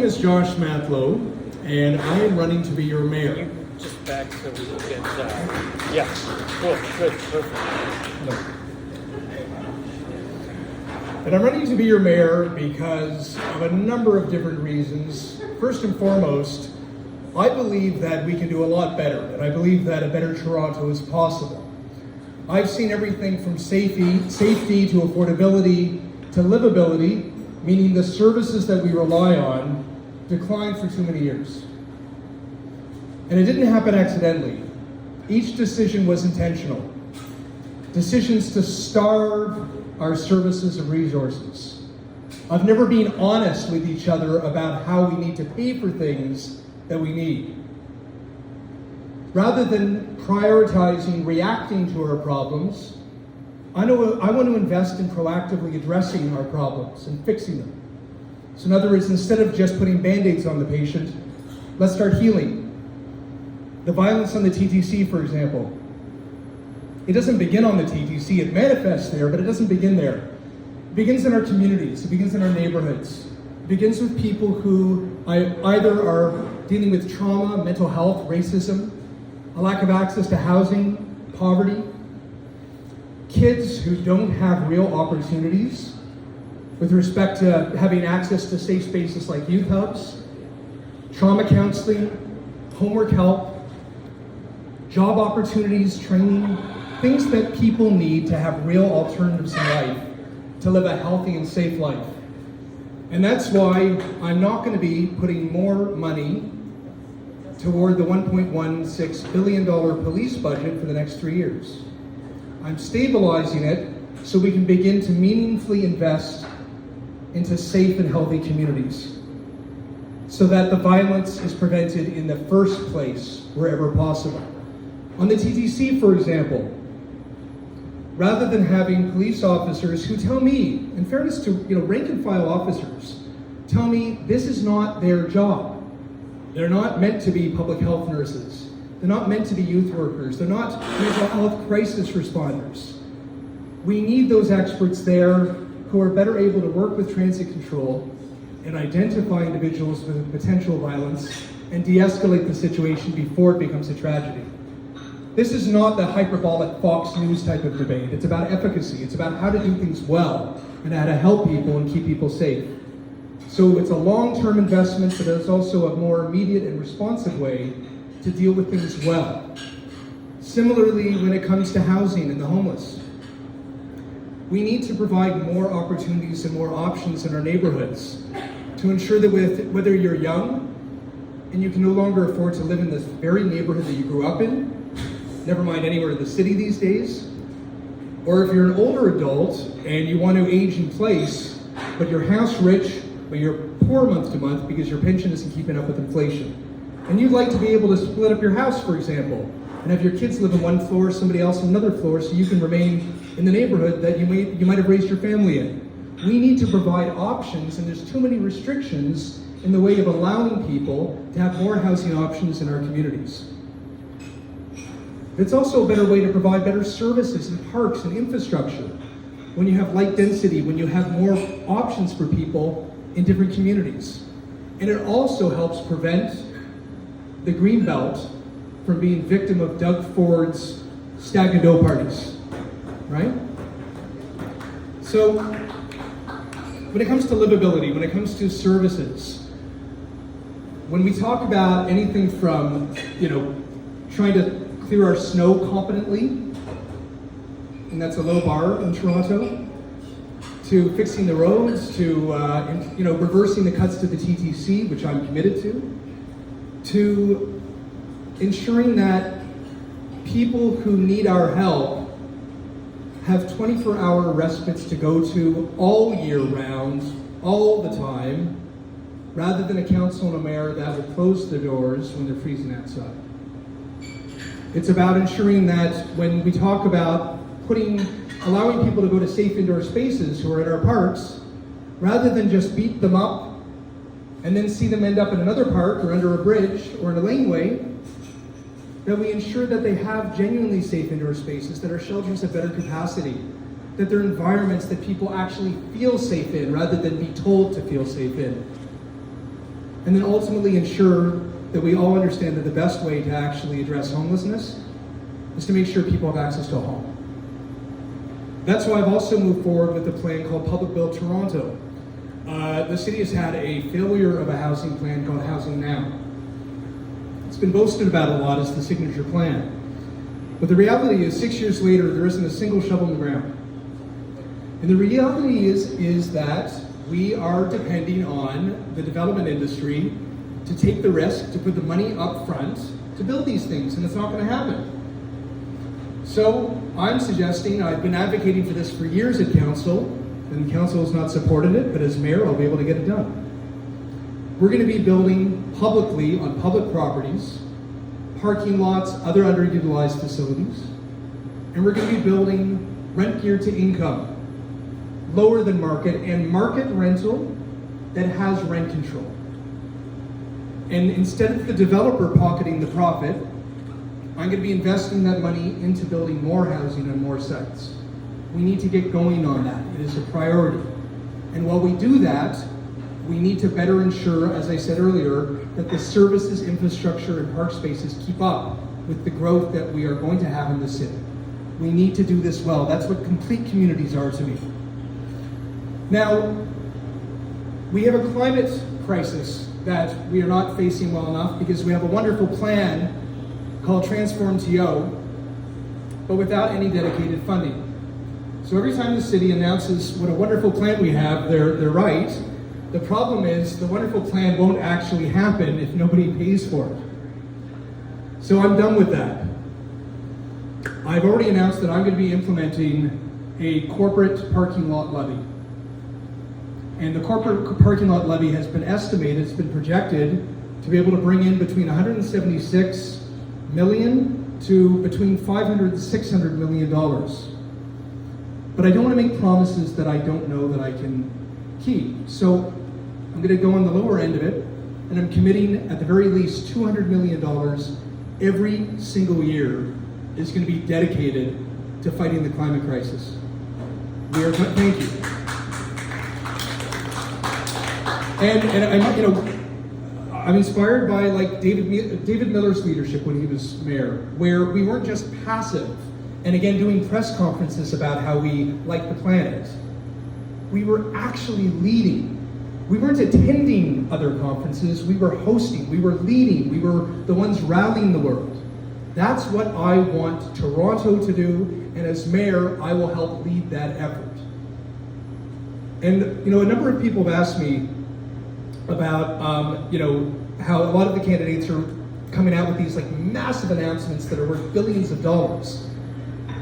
My name is Josh Matlow, and I am running to be your mayor. Just back so we can get, yeah, cool, good, perfect. And I'm running to be your mayor because of a number of different reasons. First and foremost, I believe that we can do a lot better, and I believe that a better Toronto is possible. I've seen everything from safety to affordability to livability, meaning the services that we rely on, declined for too many years. And it didn't happen accidentally. Each decision was intentional. Decisions to starve our services of resources, of never being honest with each other about how we need to pay for things that we need. Rather than prioritizing reacting to our problems, I want to invest in proactively addressing our problems and fixing them. So in other words, instead of just putting Band-Aids on the patient, let's start healing. The violence on the TTC, for example, it doesn't begin on the TTC, it manifests there, but it doesn't begin there. It begins in our communities, it begins in our neighborhoods. It begins with people who either are dealing with trauma, mental health, racism, a lack of access to housing, poverty, kids who don't have real opportunities with respect to having access to safe spaces like youth hubs, trauma counseling, homework help, job opportunities, training, things that people need to have real alternatives in life to live a healthy and safe life. And that's why I'm not going to be putting more money toward the $1.16 billion police budget for the next 3 years. I'm stabilizing it so we can begin to meaningfully invest into safe and healthy communities, so that the violence is prevented in the first place wherever possible. On the TTC, for example, rather than having police officers who tell me, in fairness to rank and file officers, tell me this is not their job. They're not meant to be public health nurses. They're not meant to be youth workers. They're not mental health crisis responders. We need those experts there who are better able to work with transit control and identify individuals with potential violence and de-escalate the situation before it becomes a tragedy. This is not the hyperbolic Fox News type of debate. It's about efficacy. It's about how to do things well and how to help people and keep people safe. So it's a long-term investment, but it's also a more immediate and responsive way to deal with things well. Similarly, when it comes to housing and the homeless, we need to provide more opportunities and more options in our neighborhoods to ensure that whether you're young and you can no longer afford to live in this very neighborhood that you grew up in, never mind anywhere in the city these days, or if you're an older adult and you want to age in place, but you're house rich, but you're poor month to month because your pension isn't keeping up with inflation. And you'd like to be able to split up your house, for example, and have your kids live on one floor, somebody else on another floor, so you can remain in the neighborhood that you might have raised your family in. We need to provide options, and there's too many restrictions in the way of allowing people to have more housing options in our communities. It's also a better way to provide better services and parks and infrastructure when you have light density, when you have more options for people in different communities. And it also helps prevent the Greenbelt from being victim of Doug Ford's Stag and Doe parties, right? So when it comes to livability, when it comes to services, when we talk about anything from, trying to clear our snow competently, and that's a low bar in Toronto, to fixing the roads, to reversing the cuts to the TTC, which I'm committed to ensuring that people who need our help have 24-hour respites to go to all year round, all the time, rather than a council and a mayor that will close the doors when they're freezing outside. It's about ensuring that when we talk about allowing people to go to safe indoor spaces who are in our parks, rather than just beat them up and then see them end up in another park or under a bridge or in a laneway, that we ensure that they have genuinely safe indoor spaces, that our shelters have better capacity, that they're environments that people actually feel safe in rather than be told to feel safe in. and then ultimately ensure that we all understand that the best way to actually address homelessness is to make sure people have access to a home. That's why I've also moved forward with a plan called Public Build Toronto. The city has had a failure of a housing plan called Housing Now. It's been boasted about a lot as the signature plan. But the reality is, 6 years later, there isn't a single shovel in the ground. And the reality is that we are depending on the development industry to take the risk, to put the money up front, to build these things, and it's not going to happen. So I'm suggesting, I've been advocating for this for years at council, and council has not supported it, but as mayor, I'll be able to get it done. We're going to be building publicly on public properties, parking lots, other underutilized facilities, and we're going to be building rent geared to income, lower than market, and market rental that has rent control. And instead of the developer pocketing the profit, I'm going to be investing that money into building more housing on more sites. We need to get going on that. It is a priority. And while we do that, we need to better ensure, as I said earlier, that the services, infrastructure, and park spaces keep up with the growth that we are going to have in the city. We need to do this well. That's what complete communities are to me. Now, we have a climate crisis that we are not facing well enough because we have a wonderful plan called Transform TO, but without any dedicated funding. So every time the city announces what a wonderful plan we have, they're right. The problem is the wonderful plan won't actually happen if nobody pays for it. So I'm done with that. I've already announced that I'm going to be implementing a corporate parking lot levy. And the corporate parking lot levy has been estimated, it's been projected to be able to bring in between 176 million to between 500 and 600 million dollars. But I don't want to make promises that I don't know that I can keep. So I'm going to go on the lower end of it, and I'm committing at the very least $200 million every single year is going to be dedicated to fighting the climate crisis. Thank you. And I'm inspired by like David Miller's leadership when he was mayor, where we weren't just passive and again doing press conferences about how we like the planet. We were actually leading. We weren't attending other conferences, we were hosting, we were leading, we were the ones rallying the world. That's what I want Toronto to do, and as mayor, I will help lead that effort. And a number of people have asked me about how a lot of the candidates are coming out with these like massive announcements that are worth billions of dollars.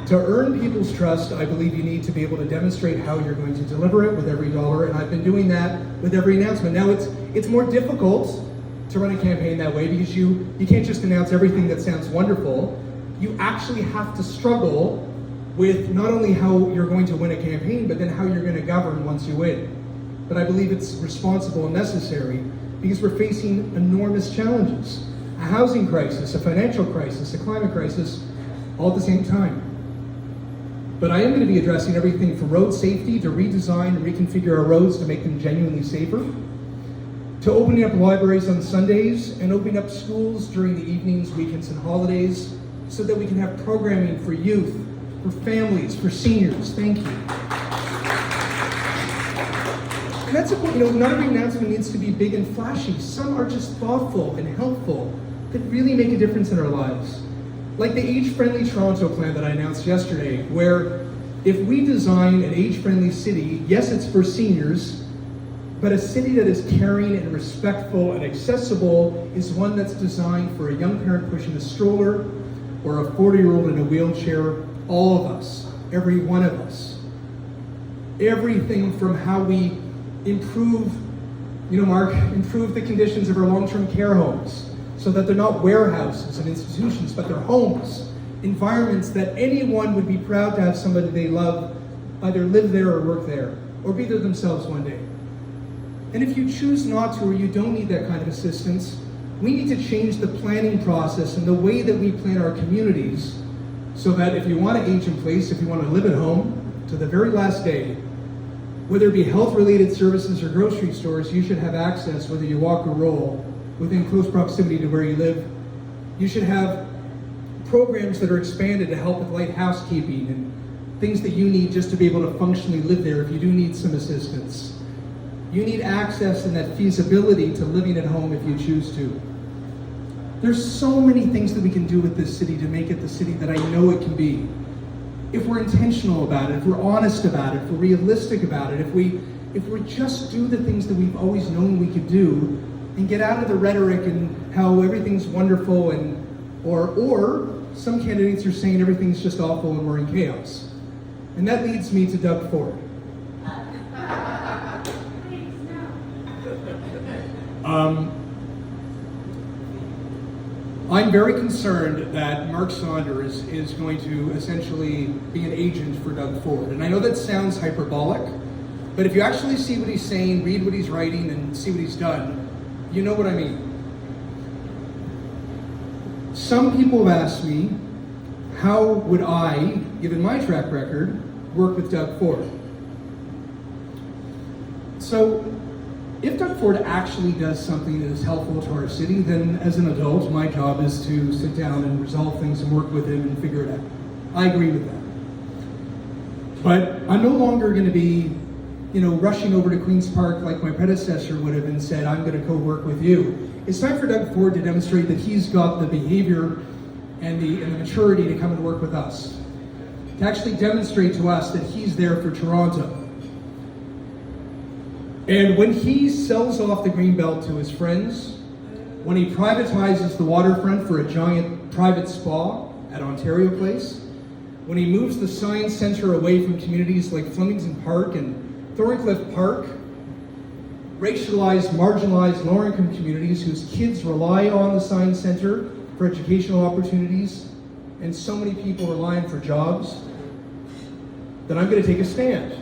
To earn people's trust, I believe you need to be able to demonstrate how you're going to deliver it with every dollar, and I've been doing that with every announcement. Now it's more difficult to run a campaign that way because you can't just announce everything that sounds wonderful. You actually have to struggle with not only how you're going to win a campaign, but then how you're going to govern once you win. But I believe it's responsible and necessary because we're facing enormous challenges. A housing crisis, a financial crisis, a climate crisis, all at the same time. But I am going to be addressing everything from road safety to redesign and reconfigure our roads to make them genuinely safer, to opening up libraries on Sundays and opening up schools during the evenings, weekends, and holidays so that we can have programming for youth, for families, for seniors. Thank you. And that's a point, not every announcement needs to be big and flashy. Some are just thoughtful and helpful that really make a difference in our lives. Like the age-friendly Toronto plan that I announced yesterday, where if we design an age-friendly city, yes, it's for seniors, but a city that is caring and respectful and accessible is one that's designed for a young parent pushing a stroller or a 40-year-old in a wheelchair, all of us, every one of us. Everything from how we improve the conditions of our long-term care homes, so that they're not warehouses and institutions, but they're homes, environments that anyone would be proud to have somebody they love either live there or work there, or be there themselves one day. And if you choose not to, or you don't need that kind of assistance, we need to change the planning process and the way that we plan our communities so that if you want to age in place, if you want to live at home to the very last day, Whether it be health-related services or grocery stores, you should have access, whether you walk or roll, within close proximity to where you live. You should have programs that are expanded to help with light housekeeping and things that you need just to be able to functionally live there if you do need some assistance. You need access and that feasibility to living at home if you choose to. There's so many things that we can do with this city to make it the city that I know it can be. If we're intentional about it, if we're honest about it, if we're realistic about it, if we just do the things that we've always known we could do, and get out of the rhetoric and how everything's wonderful or some candidates are saying everything's just awful and we're in chaos. And that leads me to Doug Ford. I'm very concerned that Mark Saunders is going to essentially be an agent for Doug Ford. And I know that sounds hyperbolic, but if you actually see what he's saying, read what he's writing, and see what he's done, you know what I mean. Some people have asked me, how would I, given my track record, work with Doug Ford? So, if Doug Ford actually does something that is helpful to our city, then as an adult, my job is to sit down and resolve things and work with him and figure it out. I agree with that. But I'm no longer going to be, rushing over to Queen's Park like my predecessor would have and said, I'm going to go work with you. It's time for Doug Ford to demonstrate that he's got the behavior and the maturity to come and work with us. To actually demonstrate to us that he's there for Toronto. And when he sells off the Greenbelt to his friends, when he privatizes the waterfront for a giant private spa at Ontario Place, when he moves the Science Centre away from communities like Flemington Park and Thorncliffe Park, racialized, marginalized, lower-income communities whose kids rely on the Science Centre for educational opportunities, and so many people relying for jobs, then I'm going to take a stand.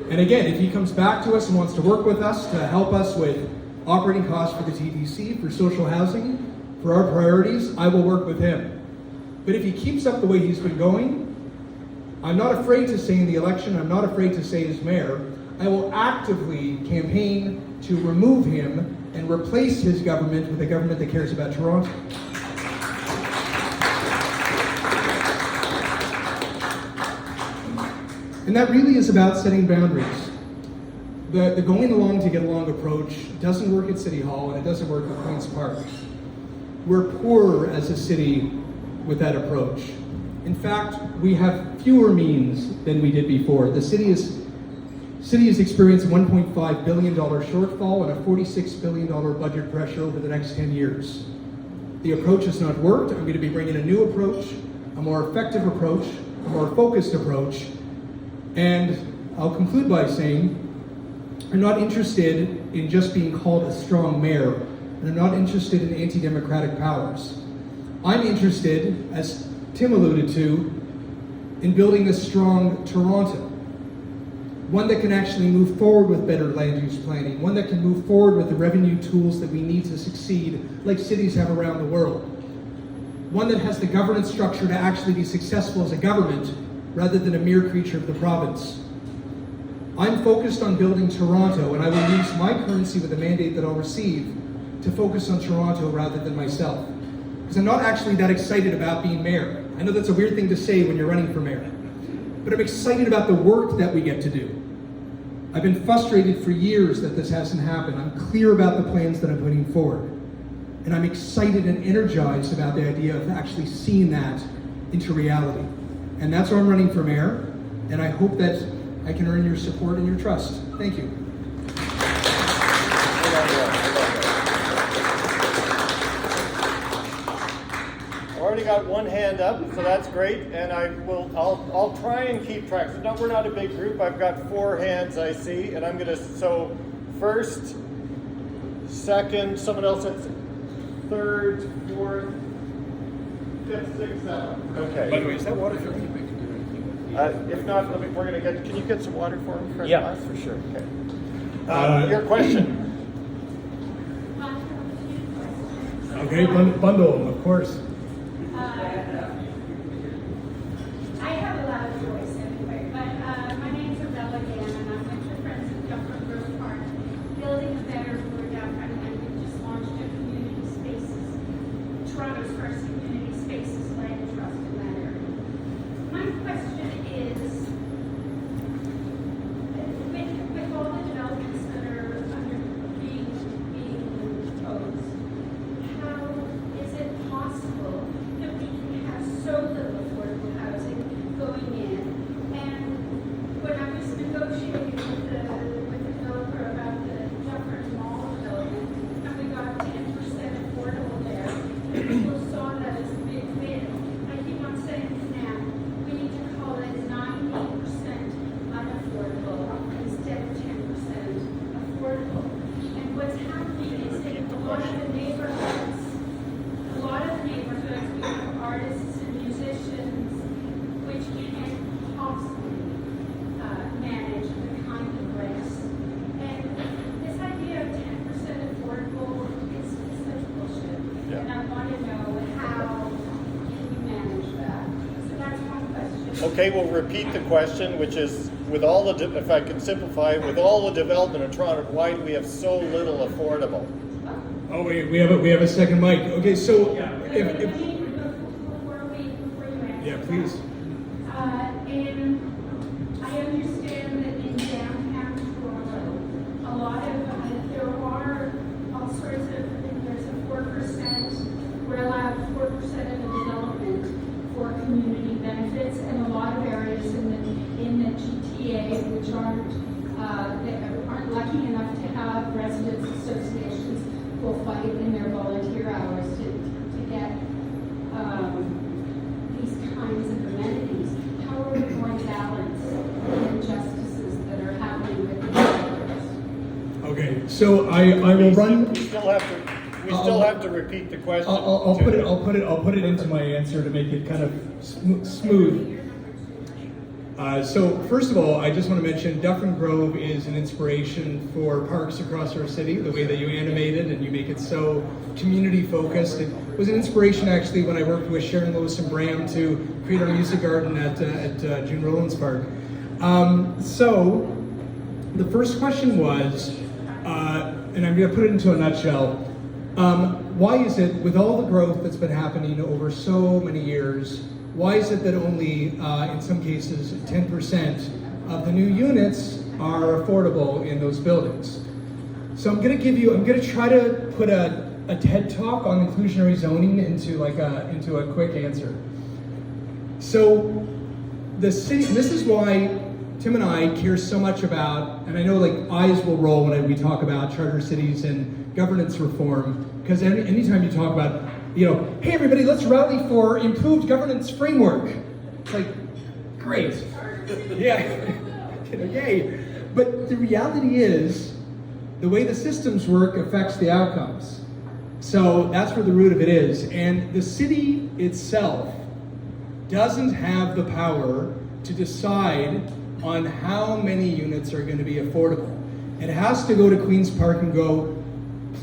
And again, if he comes back to us and wants to work with us to help us with operating costs for the TTC, for social housing, for our priorities, I will work with him. But if he keeps up the way he's been going, I'm not afraid to say in the election, I'm not afraid to say as mayor, I will actively campaign to remove him and replace his government with a government that cares about Toronto. And that really is about setting boundaries. The going along to get along approach doesn't work at City Hall and it doesn't work at Queen's Park. We're poorer as a city with that approach. In fact, we have fewer means than we did before. The city has experienced a $1.5 billion shortfall and a $46 billion budget pressure over the next 10 years. The approach has not worked. I'm going to be bringing a new approach, a more effective approach, a more focused approach. And I'll conclude by saying, I'm not interested in just being called a strong mayor, and I'm not interested in anti-democratic powers. I'm interested, as Tim alluded to, in building a strong Toronto. One that can actually move forward with better land use planning, one that can move forward with the revenue tools that we need to succeed, like cities have around the world. One that has the governance structure to actually be successful as a government, rather than a mere creature of the province. I'm focused on building Toronto, and I will use my currency with the mandate that I'll receive to focus on Toronto rather than myself. Because I'm not actually that excited about being mayor. I know that's a weird thing to say when you're running for mayor. But I'm excited about the work that we get to do. I've been frustrated for years that this hasn't happened. I'm clear about the plans that I'm putting forward. And I'm excited and energized about the idea of actually seeing that into reality. And that's why I'm running for mayor, and I hope that I can earn your support and your trust. Thank you. Already got one hand up, so that's great, and I'll try and keep track. So no, we're not a big group. I've got 4 hands I see, and I'm gonna, so first, second, someone else at third, fourth, fifth, sixth, seventh. Okay. By the way, is that water for me? If not, we're gonna get, can you get some water for him? Yeah, for sure. Okay. Your question. Okay, bundle, of course. I have a loud voice anyway, but my name's Adela Gann, and lot of the neighborhoods, we have artists and musicians, which can't possibly manage the kind of rents. And this idea of 10% affordable is such bullshit. Yeah. And I want to know how can you manage that? So that's one question. Okay, we'll repeat the question, which is, with all the, if I can simplify, with all the development in Toronto, why do we have so little affordable? Oh wait, we have a second mic. Okay, so if Before you answer. yeah, please. And I understand that in downtown Toronto, a lot of, there are all sorts of, there's a 4%, we're allowed 4% of the development for community benefits, and a lot of areas in the GTA which aren't lucky enough to have residents associations will fight in their volunteer hours to get these kinds of amenities. How are we going to balance the injustices that are happening with the developers? Okay, so I will run. We still have to repeat the question. I'll put it into my answer to make it kind of smooth. So first of all, I just want to mention Dufferin Grove is an inspiration for parks across our city. The way that you animate it and you make it so community focused. It was an inspiration actually when I worked with Sharon Lewis and Bram to create our music garden at June Rollins Park. So the first question was, and I'm going to put it into a nutshell. Why is it, with all the growth that's been happening over so many years, why is it that only, in some cases, 10% of the new units are affordable in those buildings? So I'm going to try to put a TED talk on inclusionary zoning into a quick answer. So the city, and this is why Tim and I care so much about, and I know like eyes will roll when we talk about charter cities and governance reform, because anytime you talk about, hey everybody, let's rally for improved governance framework. It's like, great. Yeah, yay. But the reality is, the way the systems work affects the outcomes. So that's where the root of it is. And the city itself doesn't have the power to decide on how many units are going to be affordable. It has to go to Queen's Park and go,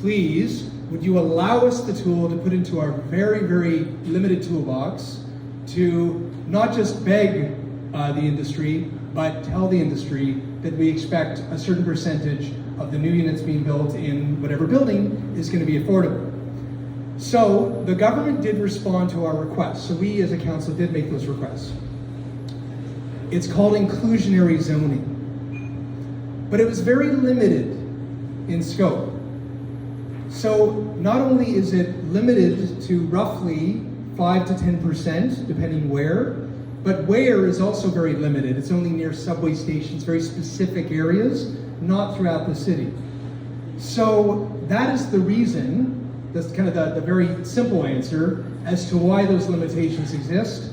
please, would you allow us the tool to put into our very, very limited toolbox to not just beg the industry, but tell the industry that we expect a certain percentage of the new units being built in whatever building is going to be affordable. So the government did respond to our requests. So we as a council did make those requests. It's called inclusionary zoning. But it was very limited in scope. So not only is it limited to roughly 5 to 10%, depending where, but where is also very limited. It's only near subway stations, very specific areas, not throughout the city. So that is the reason, that's kind of the very simple answer as to why those limitations exist.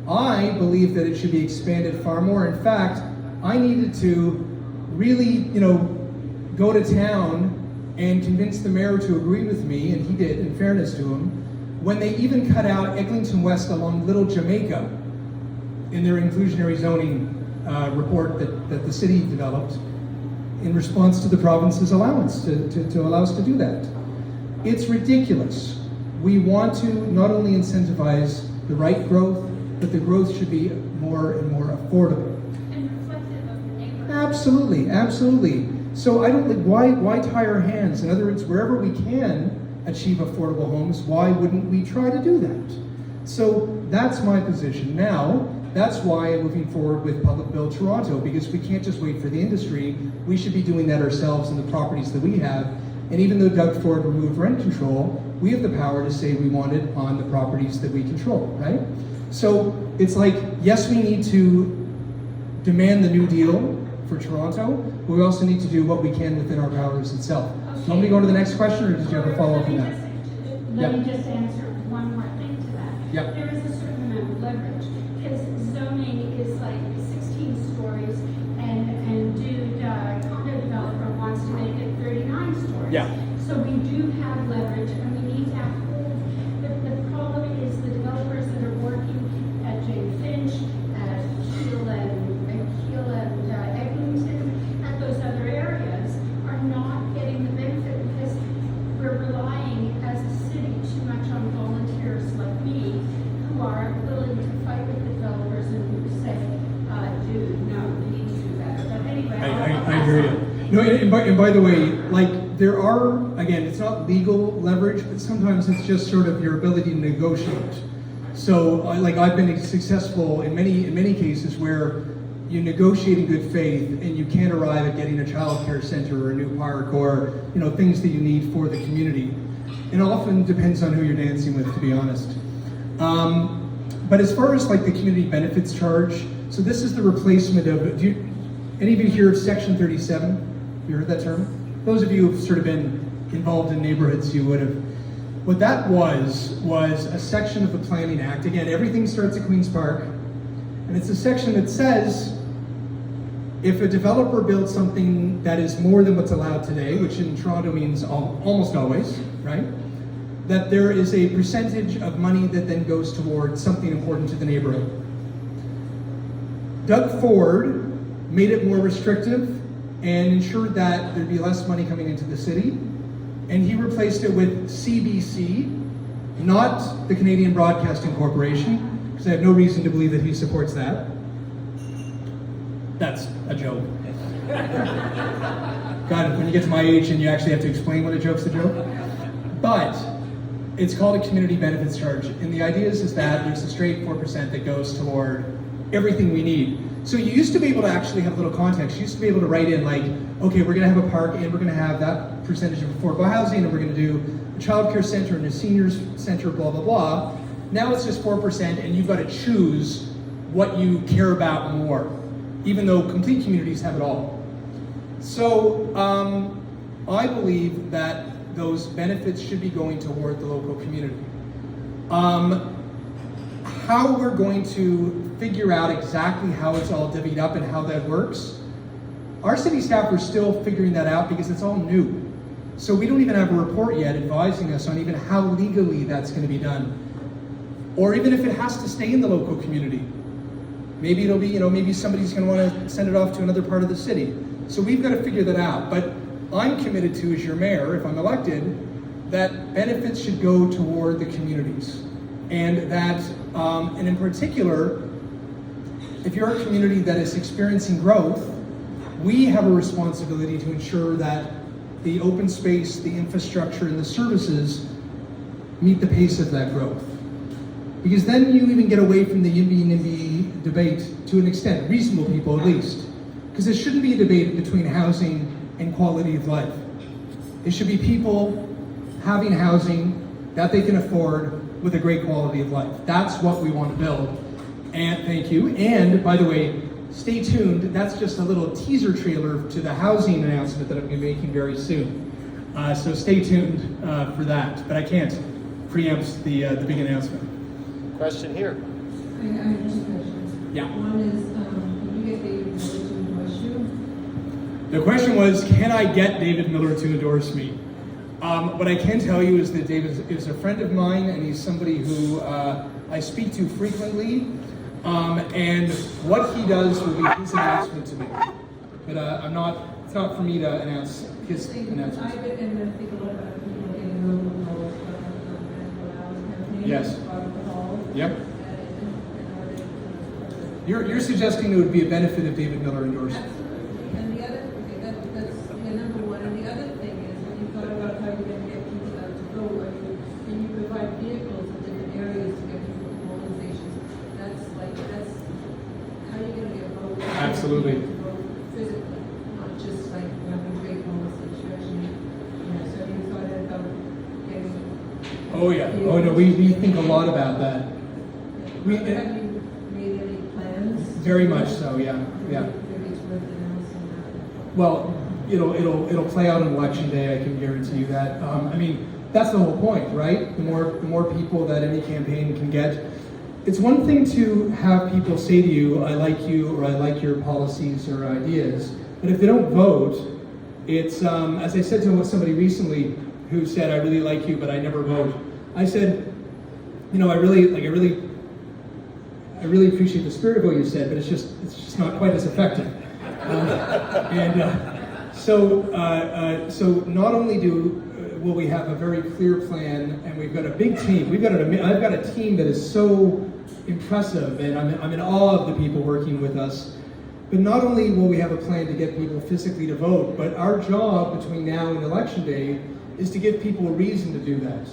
I believe that it should be expanded far more. In fact, I needed to really, go to town and convince the mayor to agree with me, and he did, in fairness to him, when they even cut out Eglinton West along Little Jamaica in their inclusionary zoning report that the city developed in response to the province's allowance, to allow us to do that. It's ridiculous. We want to not only incentivize the right growth, but the growth should be more and more affordable. And reflective of the neighborhood. Absolutely, absolutely. So I don't think, why tie our hands? In other words, wherever we can achieve affordable homes, why wouldn't we try to do that? So that's my position. Now, that's why I'm moving forward with Public Build Toronto, because we can't just wait for the industry. We should be doing that ourselves in the properties that we have. And even though Doug Ford removed rent control, we have the power to say we want it on the properties that we control, right? So it's like, yes, we need to demand the New Deal for Toronto, but we also need to do what we can within our powers itself. Okay. Want me to go to the next question, or did you have a follow-up on that? Let me just answer one more thing to that. Yep. There is a certain amount of leverage, because zoning is like 16 stories, and condo developer wants to make it 39 stories. Yeah. So we do do have leverage, and we need to have hold. The problem is the developers that are working at Jane Finch, at Keel and Eglinton, at those other areas, are not getting the benefit because we're relying as a city too much on volunteers like me who are willing to fight with the developers and who say, dude, no, we need to do better. But anyway, I hear you. No, and by the way, like there are, again, it's not legal leverage, but sometimes it's just sort of your ability to negotiate. So, like I've been successful in many cases where you negotiate in good faith and you can't arrive at getting a child care center or a new park or things that you need for the community. It often depends on who you're dancing with, to be honest. But as far as like the community benefits charge, so this is the replacement of, any of you hear of Section 37? You heard that term? Those of you who've sort of been involved in neighborhoods, you would have. What that was a section of the Planning Act. Again, everything starts at Queen's Park, and it's a section that says if a developer builds something that is more than what's allowed today, which in Toronto means almost always, right? That there is a percentage of money that then goes towards something important to the neighborhood. Doug Ford made it more restrictive and ensured that there'd be less money coming into the city. And he replaced it with CBC, not the Canadian Broadcasting Corporation, because I have no reason to believe that he supports that. That's a joke. God, when you get to my age and you actually have to explain what a joke's a joke. But it's called a community benefits charge. And the idea is that there's a straight 4% that goes toward everything we need. So you used to be able to actually have a little context. You used to be able to write in like, okay, we're gonna have a park and we're gonna have that percentage of affordable housing and we're gonna do a child care center and a seniors center, blah, blah, blah. Now it's just 4% and you've got to choose what you care about more, even though complete communities have it all. So I believe that those benefits should be going toward the local community. How we're going to figure out exactly how it's all divvied up and how that works, our city staff are still figuring that out because it's all new. So we don't even have a report yet advising us on even how legally that's going to be done. Or even if it has to stay in the local community. Maybe it'll be, maybe somebody's going to want to send it off to another part of the city. So we've got to figure that out. But I'm committed to, as your mayor, if I'm elected, that benefits should go toward the communities. And that, and in particular, if you're a community that is experiencing growth, we have a responsibility to ensure that the open space, the infrastructure, and the services meet the pace of that growth. Because then you even get away from the YIMBY-NIMBY debate to an extent, reasonable people at least. Because it shouldn't be a debate between housing and quality of life. It should be people having housing that they can afford with a great quality of life. That's what we want to build. And thank you. And by the way, stay tuned. That's just a little teaser trailer to the housing announcement that I'm going to be making very soon. So stay tuned for that. But I can't preempt the big announcement. Question here. I have two questions. Yeah. One is, can you get David Miller to endorse you? The question was, can I get David Miller to endorse me? What I can tell you is that David is a friend of mine, and he's somebody who I speak to frequently. And what he does will be his announcement to me. But it's not for me to announce his announcement. I've been and think a lot about people getting local knowledge about campaign. Yes. Yep. And You're suggesting it would be a benefit if David Miller endorsed it. absolutely. And the other, that's number one. And the other thing is, when you thought about how you're going to get people out to vote, can you provide vehicles in different areas to get people to polling stations? That's how you're going to get vote. Absolutely. Vote physically, not just like having great polling situation. So you thought about getting. Oh yeah. Oh no, we think a lot about that. Have you made any plans? Very much so. Yeah. Yeah. Maybe it's worth announcing that. Well, it'll play out on election day. I can guarantee you that. I mean, that's the whole point, right? The more people that any campaign can get. It's one thing to have people say to you, "I like you," or "I like your policies or ideas," but if they don't vote, it's as I said to somebody recently, who said, "I really like you, but I never vote." I said, I really appreciate the spirit of what you said, but it's just not quite as effective. So not only will we have a very clear plan, and we've got a big team. I've got a team that is so impressive, and I'm in awe of the people working with us. But not only will we have a plan to get people physically to vote, but our job between now and Election Day is to give people a reason to do that.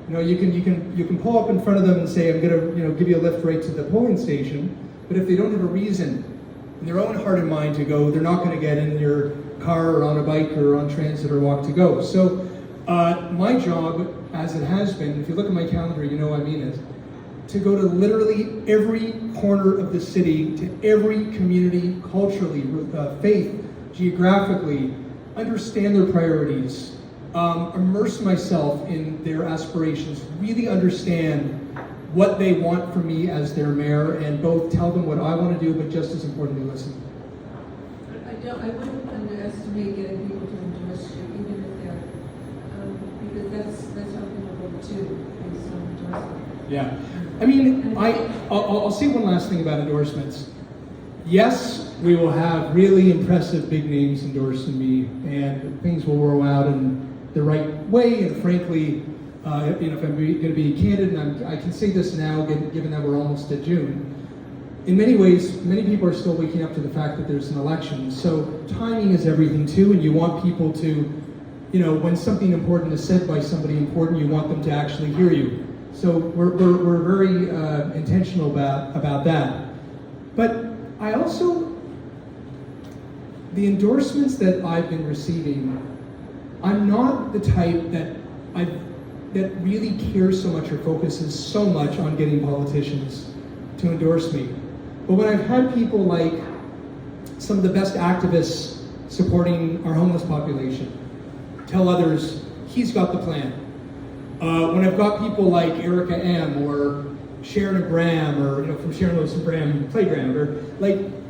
You can pull up in front of them and say, "I'm going to give you a lift right to the polling station," but if they don't have a reason in their own heart and mind to go, they're not going to get in your car or on a bike or on transit or walk to go. So my job, as it has been, if you look at my calendar, I mean it, to go to literally every corner of the city, to every community, culturally, faith, geographically, understand their priorities, immerse myself in their aspirations, really understand what they want from me as their mayor, and both tell them what I want to do, but just as importantly, listen. I wouldn't underestimate getting people to endorse you, even if they're, because that's how people vote too, based on endorsement. Yeah. I mean, I'll say one last thing about endorsements. Yes, we will have really impressive big names endorsing me, and things will roll out in the right way. And frankly, if I'm going to be candid, and I can say this now, given that we're almost at June, in many ways, many people are still waking up to the fact that there's an election. So timing is everything too, and you want people to, when something important is said by somebody important, you want them to actually hear you. So we're very intentional about that. But I also, the endorsements that I've been receiving, I'm not the type that really cares so much or focuses so much on getting politicians to endorse me. But when I've had people like some of the best activists supporting our homeless population tell others, "He's got the plan." When I've got people like Erica M. or Sharon and Bram, or from Sharon Lewis and Bram Playground, or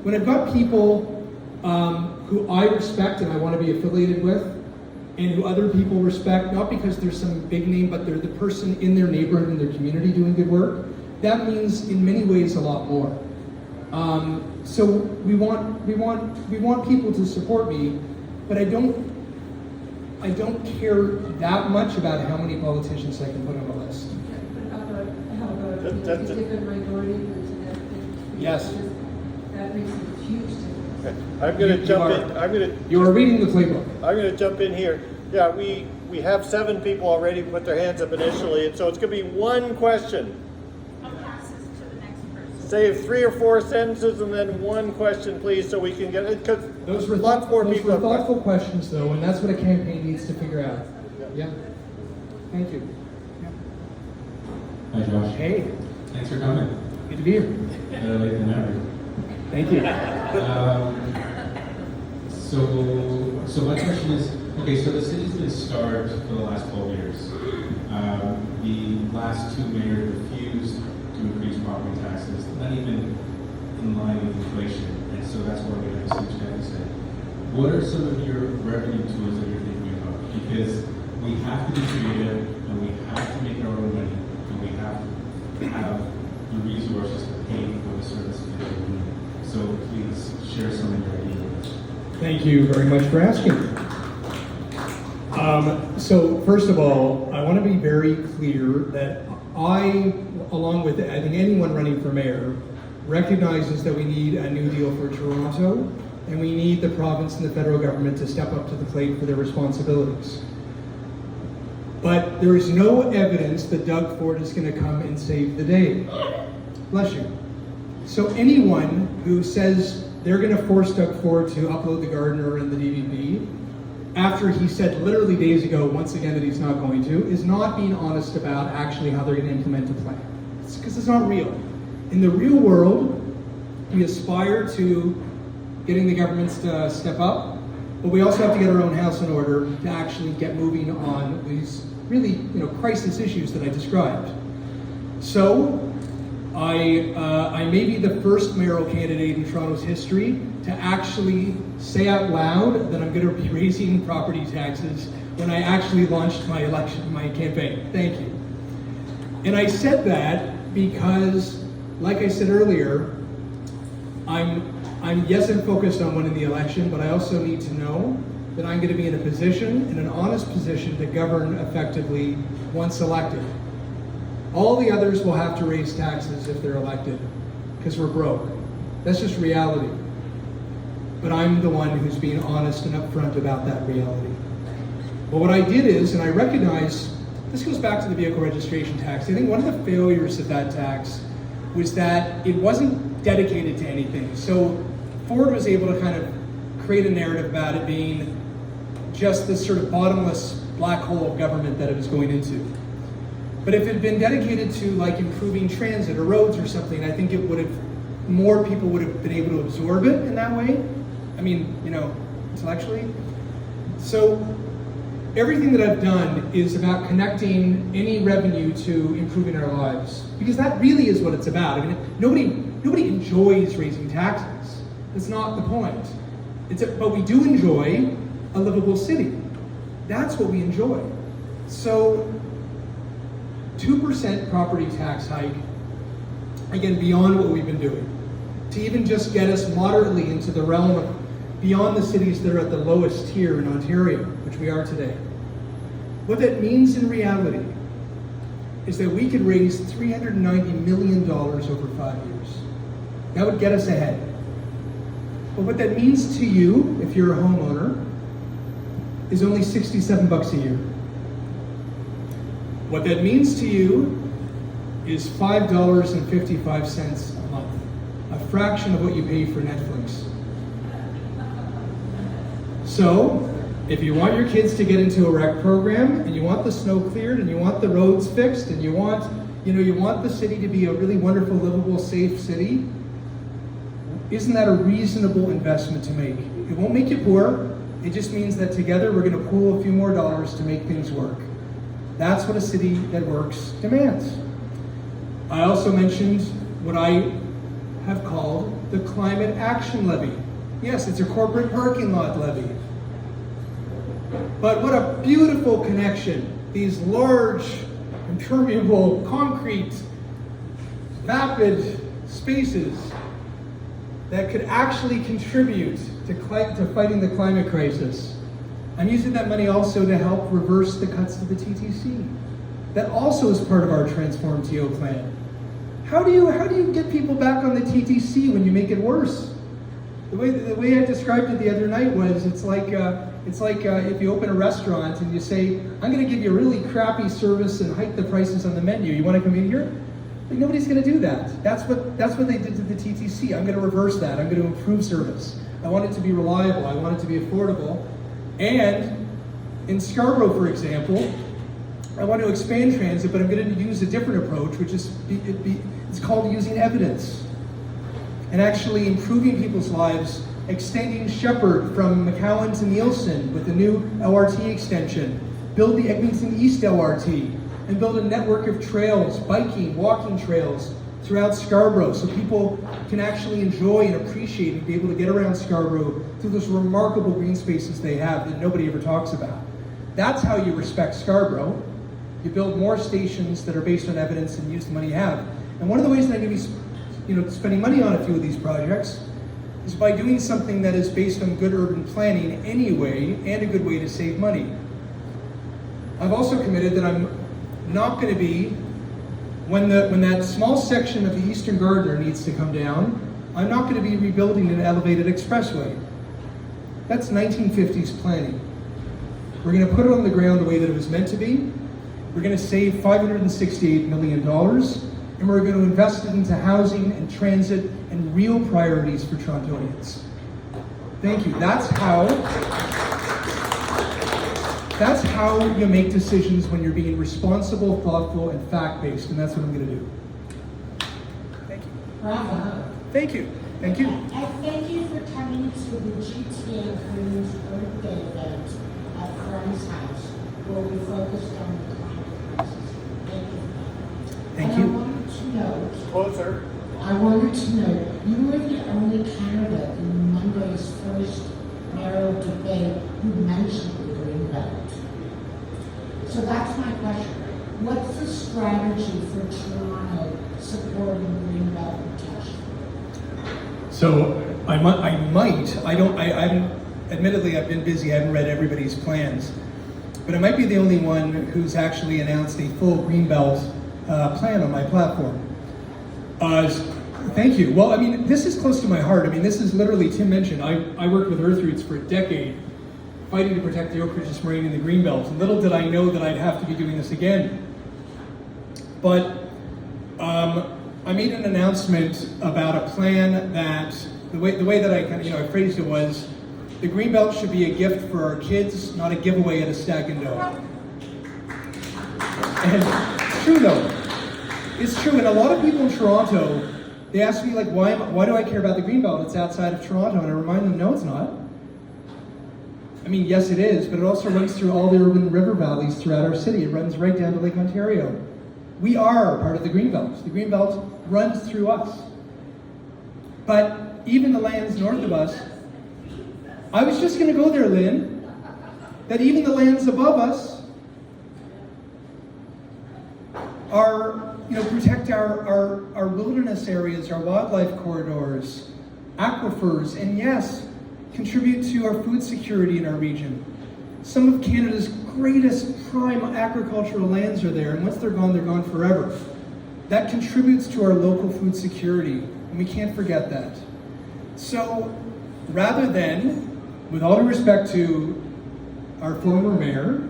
when I've got people who I respect and I want to be affiliated with, and who other people respect, not because they're some big name, but they're the person in their neighborhood and their community doing good work, that means in many ways a lot more. So we want people to support me, but I don't care that much about how many politicians I can put on a list. But how about a different minority groups and that? Yes. That makes a huge difference. Okay. I'm going to jump in. You are reading the playbook. I'm going to jump in here. Yeah, we have 7 people already put their hands up initially, and so it's going to be one question. I'll pass this to the next person. Say 3 or 4 sentences and then one question, please, so we can get it. Because Those were lots more people have thoughtful questions, though, and that's what a campaign needs to figure out. Yeah. Thank you. Hi, Josh. Hey, Thanks for coming. good to be here. Better late than never. Thank you. So my question is, okay, so the city's been starved for the last 12 years. The last 2 mayors refused to increase property taxes, not even in line with inflation, and so that's why we have a huge deficit. What are some of your revenue tools that you're thinking about? Because we have to be creative, and we have to make our own money, and we have to have the resources to pay for the services that we need. So please share some of your ideas. Thank you very much for asking. So first of all, I want to be very clear that I, along with I think anyone running for mayor, recognizes that we need a new deal for Toronto, and we need the province and the federal government to step up to the plate for their responsibilities. But there is no evidence that Doug Ford is going to come and save the day. Bless you. So anyone who says they're going to force Doug Ford to upload the Gardiner and the DVP, after he said literally days ago, once again, that he's not going to, is not being honest about actually how they're going to implement the plan. It's because it's not real. In the real world, we aspire to getting the governments to step up, but we also have to get our own house in order to actually get moving on these really, crisis issues that I described. So, I may be the first mayoral candidate in Toronto's history to actually say out loud that I'm going to be raising property taxes when I actually launched my campaign. Thank you. And I said that because, like I said earlier, I'm focused on winning the election, but I also need to know that I'm going to be in an honest position to govern effectively once elected. All the others will have to raise taxes if they're elected, because we're broke. That's just reality. But I'm the one who's being honest and upfront about that reality. But what I did is, and I recognize, this goes back to the vehicle registration tax. I think one of the failures of that tax was that it wasn't dedicated to anything. So Ford was able to kind of create a narrative about it being just this sort of bottomless black hole of government that it was going into. But if it had been dedicated to like improving transit or roads or something, I think it would have, more people would have been able to absorb it in that way. I mean, you know, intellectually. So everything that I've done is about connecting any revenue to improving our lives, because that really is what it's about. I mean, nobody enjoys raising taxes. That's not the point. But we do enjoy a livable city. That's what we enjoy. So 2% property tax hike, again, beyond what we've been doing, to even just get us moderately into the realm of beyond the cities that are at the lowest tier in Ontario, which we are today. What that means in reality is that we could raise $390 million over 5 years. That would get us ahead. But what that means to you, if you're a homeowner, is only $67 a year. What that means to you is $5.55 a month, a fraction of what you pay for Netflix. So, if you want your kids to get into a rec program, and you want the snow cleared, and you want the roads fixed, and you want the city to be a really wonderful, livable, safe city, isn't that a reasonable investment to make? It won't make you poor. It just means that together we're going to pool a few more dollars to make things work. That's what a city that works demands. I also mentioned what I have called the Climate Action Levy. Yes, it's a corporate parking lot levy. But what a beautiful connection. These large, impermeable, concrete, vapid spaces that could actually contribute to fighting the climate crisis. I'm using that money also to help reverse the cuts to the TTC. That also is part of our Transform TO plan. How do you get people back on the TTC when you make it worse? The way I described it the other night was, it's like if you open a restaurant and you say, I'm going to give you a really crappy service and hike the prices on the menu. You want to come in here? Like, nobody's going to do that. That's what they did to the TTC. I'm going to reverse that. I'm going to improve service. I want it to be reliable. I want it to be affordable. And in Scarborough, for example, I want to expand transit, but I'm going to use a different approach, which is it's called using evidence and actually improving people's lives, extending Shepherd from McCowan to Nielsen with a new LRT extension, build the Eglinton East LRT, and build a network of trails, biking, walking trails throughout Scarborough, so people can actually enjoy and appreciate and be able to get around Scarborough through those remarkable green spaces they have that nobody ever talks about. That's how you respect Scarborough. You build more stations that are based on evidence and use the money you have. And one of the ways that I'm going to be spending money on a few of these projects is by doing something that is based on good urban planning anyway, and a good way to save money. I've also committed that I'm not going to be, when that small section of the Eastern Gardiner needs to come down, I'm not going to be rebuilding an elevated expressway. That's 1950s planning. We're going to put it on the ground the way that it was meant to be. We're going to save $568 million, and we're going to invest it into housing and transit and real priorities for Torontonians. Thank you. That's how you make decisions when you're being responsible, thoughtful, and fact-based, and that's what I'm going to do. Thank you. Bravo. Thank you. Thank you. And thank you for coming to the GTA Crew's birthday event at Friend's house, where we focused on the climate crisis. Thank you. Thank and you. I wanted to note, Closer. you were the only candidate in Monday's first mayoral debate who mentioned the Green Belt. So that's my question. What's the strategy for Toronto supporting greenbelt protection? So admittedly I've been busy, I haven't read everybody's plans, but I might be the only one who's actually announced a full greenbelt plan on my platform. Thank you. Well, I mean, this is close to my heart. I mean, this is literally, Tim mentioned, I worked with Earth Roots for a decade, fighting to protect the Oak Ridges Moraine and the greenbelt. And little did I know that I'd have to be doing this again. But I made an announcement about a plan that, the way that I kind of, I phrased it was, the greenbelt should be a gift for our kids, not a giveaway at a stag and doe. And it's true though. It's true, and a lot of people in Toronto, they ask me like, why do I care about the greenbelt? It's outside of Toronto, and I remind them, no, it's not. I mean, yes, it is, but it also runs through all the urban river valleys throughout our city. It runs right down to Lake Ontario. We are part of the greenbelt. The greenbelt runs through us. But even the lands north of us, I was just going to go there, Lynn, that even the lands above us are, protect our wilderness areas, our wildlife corridors, aquifers, and yes, contribute to our food security in our region. Some of Canada's greatest prime agricultural lands are there, and once they're gone forever. That contributes to our local food security, and we can't forget that. So, rather than, with all due respect to our former mayor,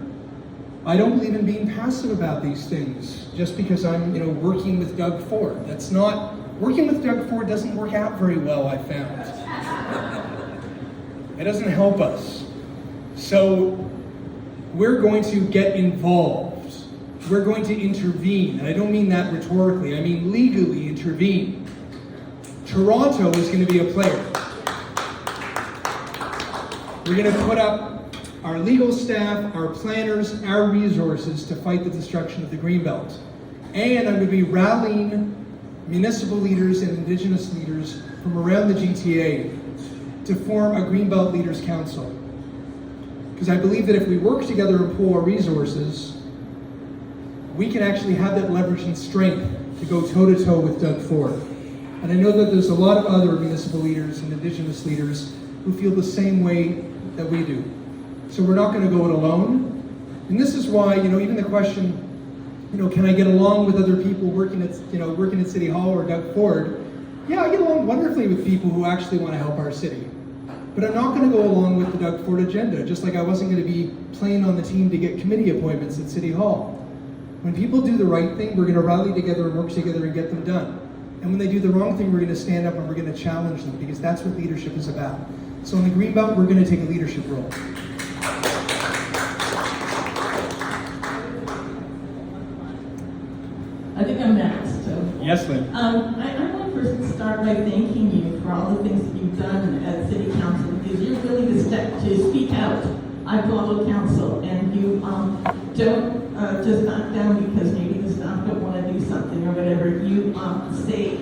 I don't believe in being passive about these things just because I'm, working with Doug Ford. That's not, working with Doug Ford doesn't work out very well, I found. It doesn't help us. So we're going to get involved. We're going to intervene. And I don't mean that rhetorically, I mean legally intervene. Toronto is going to be a player. We're going to put up our legal staff, our planners, our resources to fight the destruction of the greenbelt. And I'm going to be rallying municipal leaders and Indigenous leaders from around the GTA to form a Greenbelt Leaders Council. Because I believe that if we work together and pool our resources, we can actually have that leverage and strength to go toe-to-toe with Doug Ford. And I know that there's a lot of other municipal leaders and Indigenous leaders who feel the same way that we do. So we're not going to go it alone. And this is why, even the question, can I get along with other people working at City Hall or Doug Ford? Yeah, I get along wonderfully with people who actually want to help our city. But I'm not going to go along with the Doug Ford agenda, just like I wasn't going to be playing on the team to get committee appointments at City Hall. When people do the right thing, we're going to rally together and work together and get them done. And when they do the wrong thing, we're going to stand up and we're going to challenge them, because that's what leadership is about. So in the Greenbelt, we're going to take a leadership role. I think I'm next. So. Yes, Lynn. I want to first start by thanking you for all the things that you've done at City Council, because you're willing to speak out. I follow council, and you don't just back down because maybe the staff don't want to do something or whatever. You say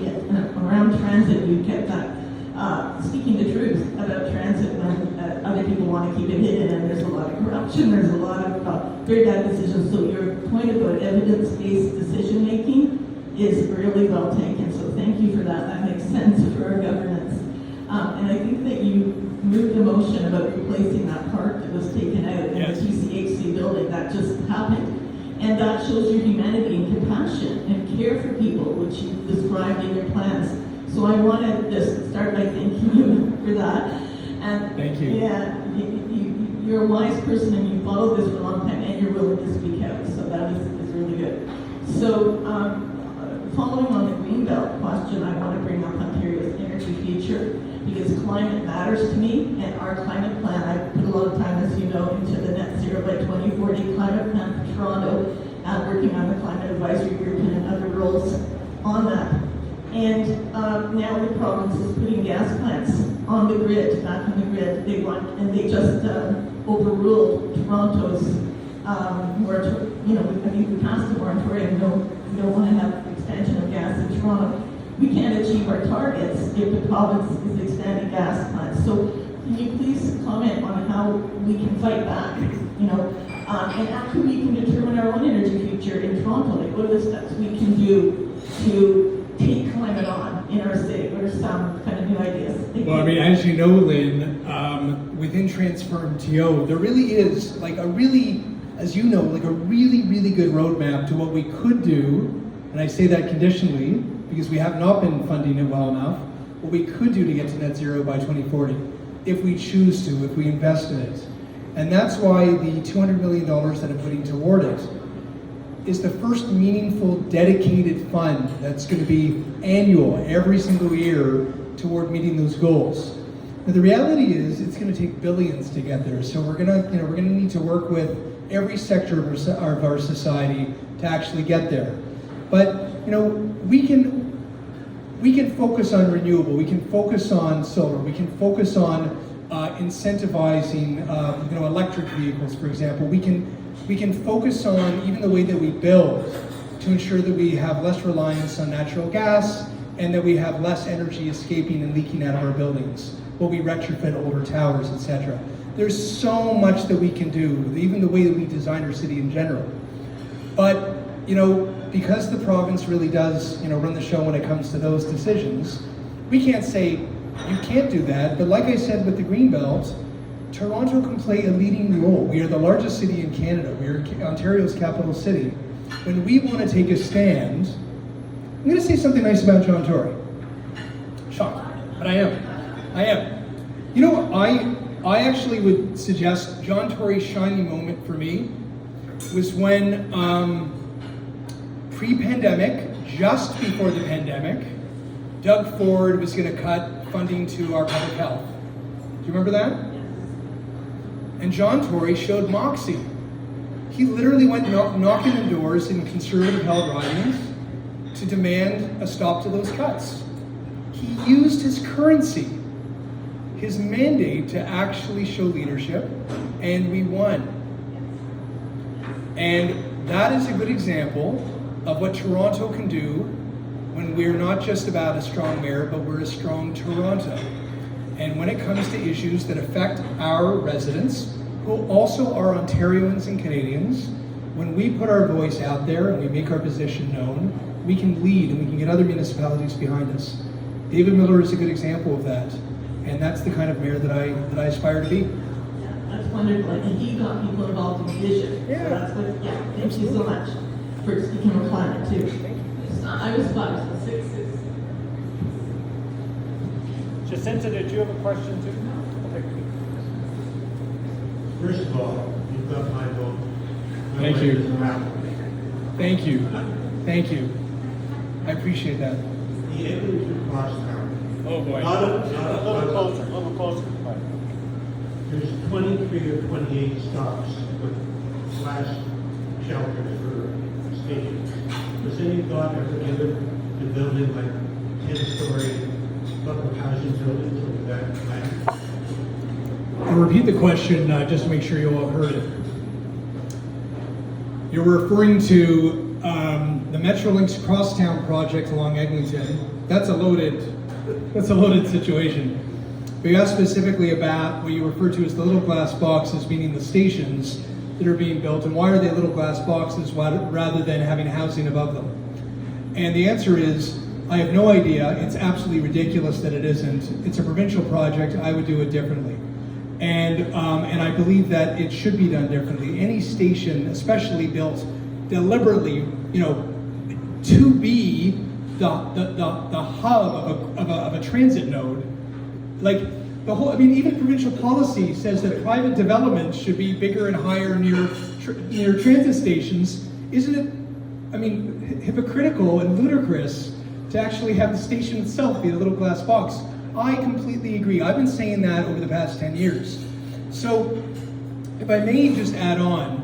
around transit, you kept that speaking the truth about transit when other people want to keep it hidden, and there's a lot of corruption, there's a lot of very bad decisions. So your point about evidence-based decision making is really well taken. So thank you for that. That makes sense for our governance. And I think that you moved the motion about replacing that park that was taken out in Yes. the TCHC building. That just happened. And that shows your humanity and compassion and care for people, which you described in your plans. So I want to just start by thanking you for that. And thank you. Yeah, you're a wise person, and you followed this for a long time, and you're willing to speak out. So that is really good. So following on the Greenbelt question, I want to bring up Ontario's energy future, because climate matters to me, and our climate plan, I put a lot of time, as you know, into the net zero by 2040 climate plan for Toronto, working on the climate advisory group and other roles on that. And now the province is putting gas plants on the grid, back on the grid. They just overruled Toronto's moratorium. We passed the moratorium. We don't want to have expansion of gas in Toronto. We can't achieve our targets if the province is expanding gas plants. So can you please comment on how we can fight back? And after we can determine our own energy future in Toronto, like what are the steps we can do to take climate on in our city? What are some kind of new ideas? Well, I mean, as you know, Lynn, within Transform TO, there really is like a really, as you know, like a really, really good roadmap to what we could do, and I say that conditionally because we have not been funding it well enough, what we could do to get to net zero by 2040, if we choose to, if we invest in it. And that's why the $200 million that I'm putting toward it is the first meaningful dedicated fund that's going to be annual every single year toward meeting those goals. But the reality is it's going to take billions to get there. So we're going to need to work with every sector of our society to actually get there. But we can focus on renewable, we can focus on solar, we can focus on incentivizing electric vehicles, for example. We can focus on even the way that we build to ensure that we have less reliance on natural gas and that we have less energy escaping and leaking out of our buildings. While we retrofit older towers, etc. There's so much that we can do, even the way that we design our city in general. But because the province really does run the show when it comes to those decisions, we can't say you can't do that. But like I said with the Greenbelt, Toronto can play a leading role. We are the largest city in Canada. We are Ontario's capital city. When we want to take a stand, I'm going to say something nice about John Tory. Shocked, but I am. I actually would suggest John Tory's shining moment for me was when pre-pandemic, just before the pandemic, Doug Ford was going to cut funding to our public health. Do you remember that? And John Tory showed moxie. He literally went knocking on doors in conservative held ridings to demand a stop to those cuts. He used his currency, his mandate, to actually show leadership, and we won. And that is a good example of what Toronto can do when we're not just about a strong mayor, but we're a strong Toronto. And when it comes to issues that affect our residents, who also are Ontarians and Canadians, when we put our voice out there and we make our position known, we can lead and we can get other municipalities behind us. David Miller is a good example of that. And that's the kind of mayor that I aspire to be. Yeah, that's wonderful. And he got people involved in vision. Yeah. So that's what, thank you so much for speaking on climate too. I was 5, so 6 is. Jacinta, did you have a question too? Okay. First of all, you've got my vote. Thank you. The Thank you. Thank you. I appreciate that. Eglinton Crosstown. Oh boy. Not A little closer. Right. There's 23 or 28 stops with flash shelters for stations. Was any thought ever given to building like 10-story public housing buildings over that plan? I'll repeat the question just to make sure you all heard it. You're referring to the Metrolinx Crosstown project along Eglinton. That's a loaded situation. But you asked specifically about what you refer to as the little glass boxes, meaning the stations that are being built, and why are they little glass boxes rather than having housing above them? And the answer is, I have no idea. It's absolutely ridiculous that it isn't. It's a provincial project. I would do it differently. And I believe that it should be done differently. Any station, especially built deliberately, to be the hub of a transit node, like even provincial policy says that private development should be bigger and higher near transit stations. Isn't it, hypocritical and ludicrous to actually have the station itself be a little glass box? I completely agree. I've been saying that over the past 10 years. So, if I may just add on,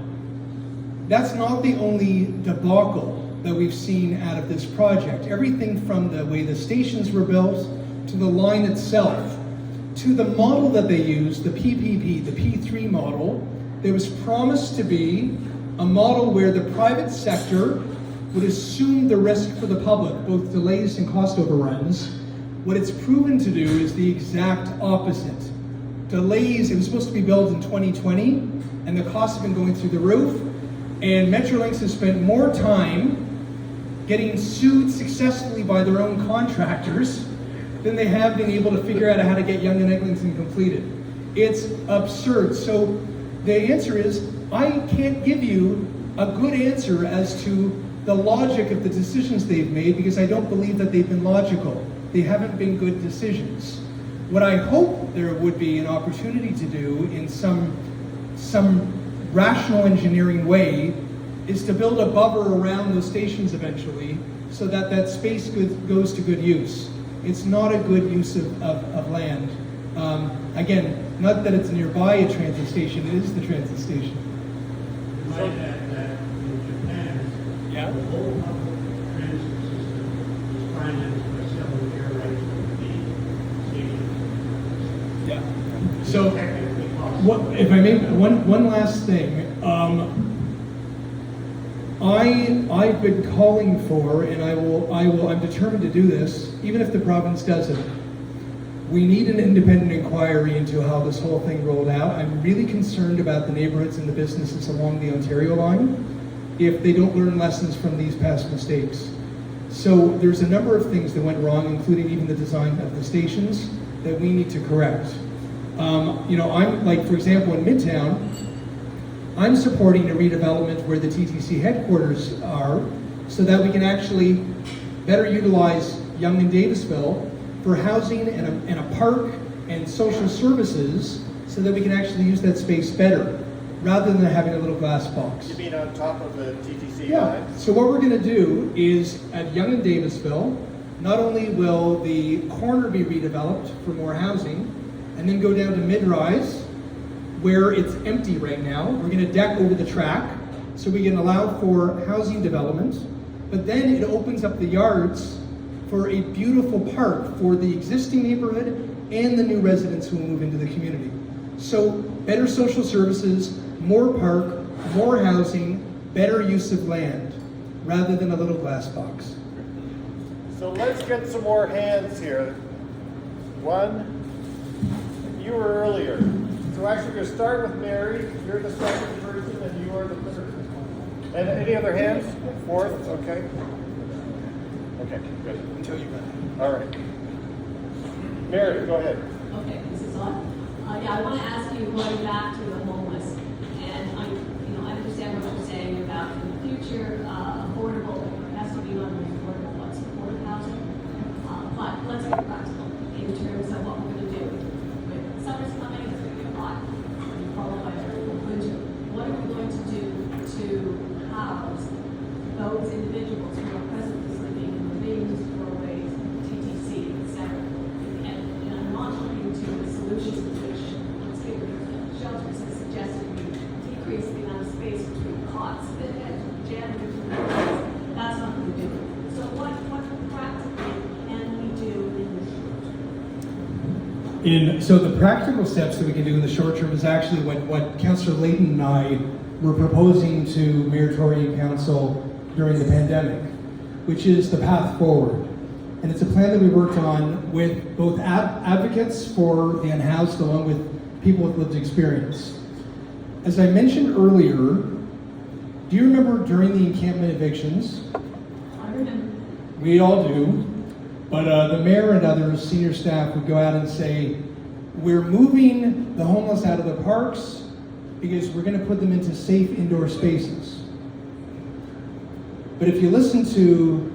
that's not the only debacle that we've seen out of this project. Everything from the way the stations were built, to the line itself, to the model that they used, the PPP, the P3 model, that was promised to be a model where the private sector would assume the risk for the public, both delays and cost overruns. What it's proven to do is the exact opposite. Delays, it was supposed to be built in 2020, and the costs have been going through the roof, and Metrolinx has spent more time getting sued successfully by their own contractors than they have been able to figure out how to get Yonge and Eglinton completed. It's absurd. So the answer is, I can't give you a good answer as to the logic of the decisions they've made, because I don't believe that they've been logical. They haven't been good decisions. What I hope there would be an opportunity to do in some rational engineering way is to build a buffer around those stations eventually, so that that space goes to good use. It's not a good use of land. Again, not that it's nearby a transit station, it is the transit station. You might add that in Japan, Yeah. the whole public transit system is financed by selling air rights to the station. Yeah. So, Technically possible. what, if I may, one last thing. I've been calling for, and I'm determined to do this, even if the province doesn't. We need an independent inquiry into how this whole thing rolled out. I'm really concerned about the neighborhoods and the businesses along the Ontario line if they don't learn lessons from these past mistakes. So there's a number of things that went wrong, including even the design of the stations, that we need to correct. I'm like, for example, in Midtown, I'm supporting a redevelopment where the TTC headquarters are, so that we can actually better utilize Yonge and Davisville for housing and a park and social services, so that we can actually use that space better, rather than having a little glass box. You mean on top of the TTC Yeah, line? so what we're gonna do is, at Yonge and Davisville, not only will the corner be redeveloped for more housing, and then go down to mid-rise, where it's empty right now. We're gonna deck over the track, so we can allow for housing development, but then it opens up the yards for a beautiful park for the existing neighborhood and the new residents who will move into the community. So better social services, more park, more housing, better use of land, rather than a little glass box. So let's get some more hands here. One, you were earlier. So actually we're going to start with Mary. You're the second person and you are the third. And any other hands? Fourth? Okay. Okay, good. Until you run. All right. Mary, go ahead. Okay, this is on. Yeah, I want to ask you, going back to the homeless, and I understand what you're saying about in the future, affordable, it has to be on affordable, but supportive housing. But let's get practical in terms of what we're going to do. With summer's coming, it's going to be hot, followed by a winter. What are we going to do to house those individuals who are presently living in the wings, doorways, TTC, etc.? And I'm not looking to the solutions which, let's get rid of shelters, has suggested we decrease the amount of space between cots that had jammed between the cots. That's not going to do it. So what practically can we do in the short term? So the practical steps that we can do in the short term is actually what Councillor Layton and I were proposing to Mayor Tory and Council during the pandemic, which is the path forward. And it's a plan that we worked on with both advocates for the unhoused along with people with lived experience. As I mentioned earlier, do you remember during the encampment evictions? I remember. We all do. But the mayor and others, senior staff, would go out and say, we're moving the homeless out of the parks because we're going to put them into safe indoor spaces. But if you listen to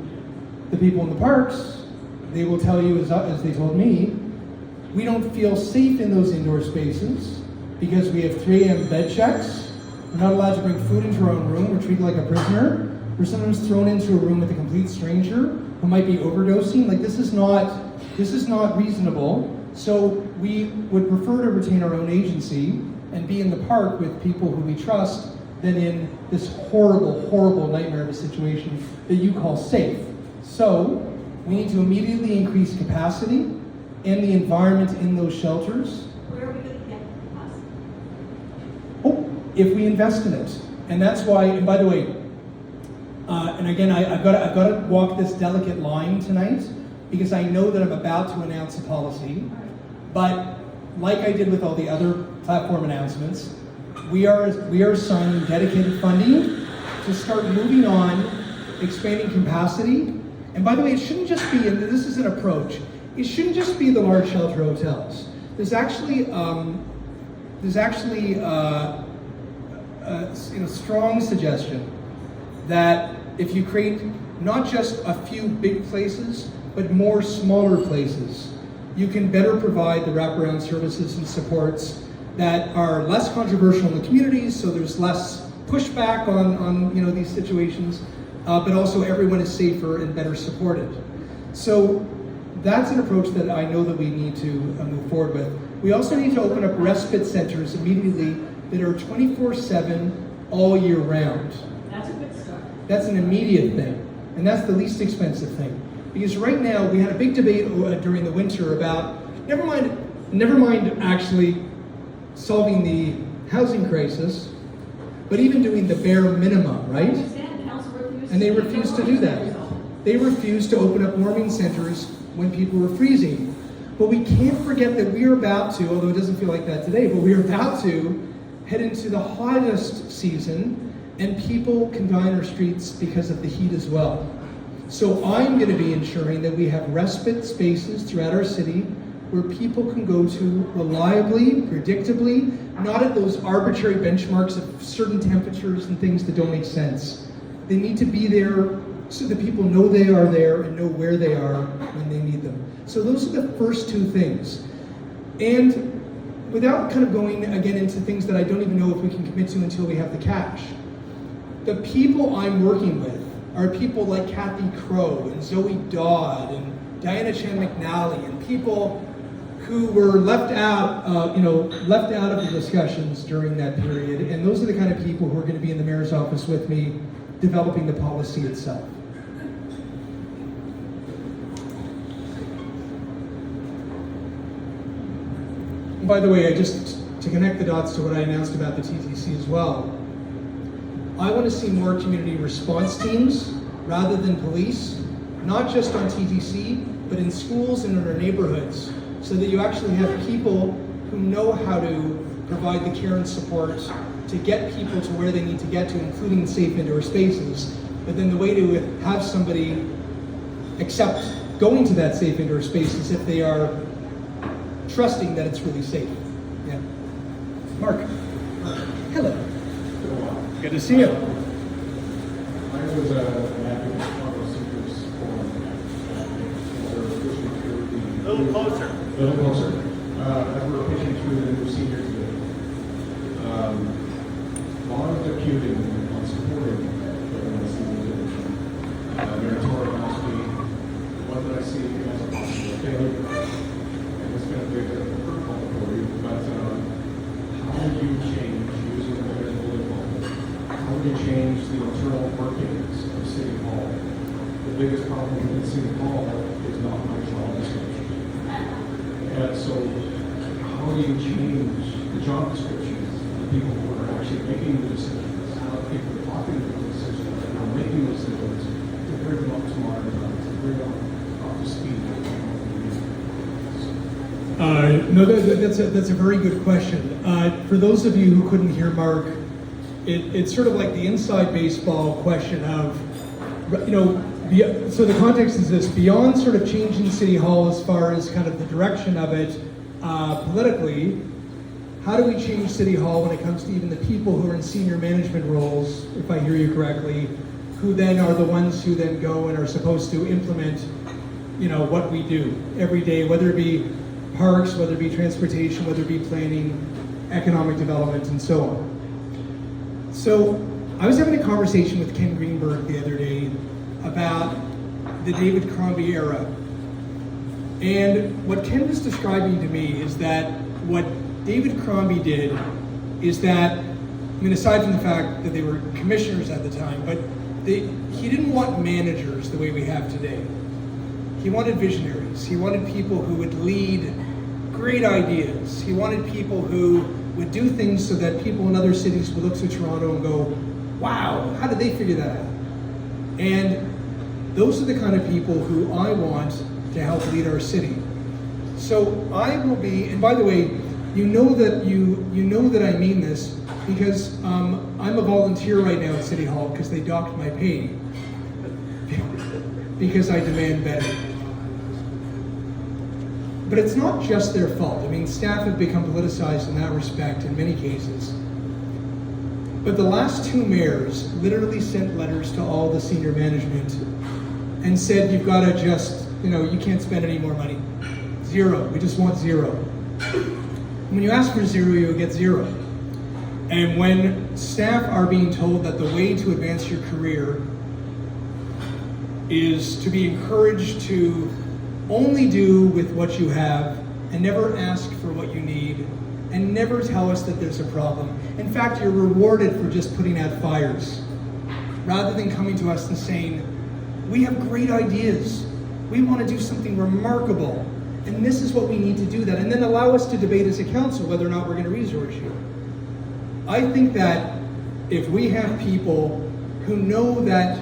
the people in the parks, they will tell you, as they told me, we don't feel safe in those indoor spaces because we have 3 a.m. bed checks. We're not allowed to bring food into our own room. We're treated like a prisoner. We're sometimes thrown into a room with a complete stranger who might be overdosing. Like, this is not reasonable. So we would prefer to retain our own agency and be in the park with people who we trust than in this horrible, horrible nightmare of a situation that you call safe. So we need to immediately increase capacity and the environment in those shelters. Where are we going to get capacity? Oh, if we invest in it. And that's why, and by the way, and again, I've got to walk this delicate line tonight, because I know that I'm about to announce a policy, but like I did with all the other platform announcements, we are assigning dedicated funding to start moving on, expanding capacity. And by the way, it shouldn't just be, and this is an approach, it shouldn't just be the large shelter hotels. There's actually strong suggestion that if you create not just a few big places, but more smaller places, you can better provide the wraparound services and supports that are less controversial in the communities, so there's less pushback on these situations, but also everyone is safer and better supported. So that's an approach that I know that we need to move forward with. We also need to open up respite centers immediately that are 24/7 all year round. That's a good start. That's an immediate thing, and that's the least expensive thing. Because right now, we had a big debate during the winter about, never mind actually solving the housing crisis, but even doing the bare minimum, right? And they refused to do that. They refused to open up warming centers when people were freezing. But we can't forget that we are about to, although it doesn't feel like that today, but we are about to head into the hottest season, and people can die on our streets because of the heat as well. So I'm going to be ensuring that we have respite spaces throughout our city where people can go to reliably, predictably, not at those arbitrary benchmarks of certain temperatures and things that don't make sense. They need to be there so that people know they are there and know where they are when they need them. So those are the first two things. And without kind of going again into things that I don't even know if we can commit to until we have the cash, the people I'm working with are people like Kathy Crow and Zoe Dodd and Diana Chan McNally, and people who were left out of the discussions during that period. And those are the kind of people who are going to be in the mayor's office with me, developing the policy itself. And by the way, just to connect the dots to what I announced about the TTC as well, I want to see more community response teams rather than police, not just on TTC, but in schools and in our neighborhoods, so that you actually have people who know how to provide the care and support to get people to where they need to get to, including safe indoor spaces. But then the way to have somebody accept going to that safe indoor space is if they are trusting that it's really safe. Yeah. Mark. Hello. Good to see you. I was an advocate for seekers A little closer. a little closer. As we're pushing through the new senior today, a lot of the queuing on supporting the senior their tour asked me, what did I see as a possible failure? And it's been a big curveball for you, but how do you change using the bullet ball? How do you change the internal workings of City Hall? The biggest problem in City Hall is not my job description. And so, how do you change the job descriptions of the people who are actually making the decisions, how the people are talking about the decisions, and are making the decisions to bring them up to modern times, to bring them up to speed with No, that's a very good question. For those of you who couldn't hear Mark, it's sort of like the inside baseball question of, so the context is this: beyond sort of changing City Hall as far as kind of the direction of it politically, how do we change City Hall when it comes to even the people who are in senior management roles, if I hear you correctly, who then are the ones who then go and are supposed to implement, what we do every day, whether it be parks, whether it be transportation, whether it be planning, economic development, and so on. So I was having a conversation with Ken Greenberg the other day about the David Crombie era. And what Ken was describing to me is that what David Crombie did is that, aside from the fact that they were commissioners at the time, but he didn't want managers the way we have today. He wanted visionaries. He wanted people who would lead great ideas. He wanted people who would do things so that people in other cities would look to Toronto and go, wow, how did they figure that out? And those are the kind of people who I want to help lead our city. So I will be, and by the way, you know that I mean this, because I'm a volunteer right now at City Hall because they docked my pay because I demand better. But it's not just their fault. I mean, staff have become politicized in that respect in many cases. But the last two mayors literally sent letters to all the senior management and said, you've got to just, you can't spend any more money. Zero. We just want zero. When you ask for zero, you get zero. And when staff are being told that the way to advance your career is to be encouraged to only do with what you have and never ask for what you need and never tell us that there's a problem. In fact, you're rewarded for just putting out fires rather than coming to us and saying, we have great ideas. We want to do something remarkable. And this is what we need to do that. And then allow us to debate as a council whether or not we're going to resource you. I think that if we have people who know that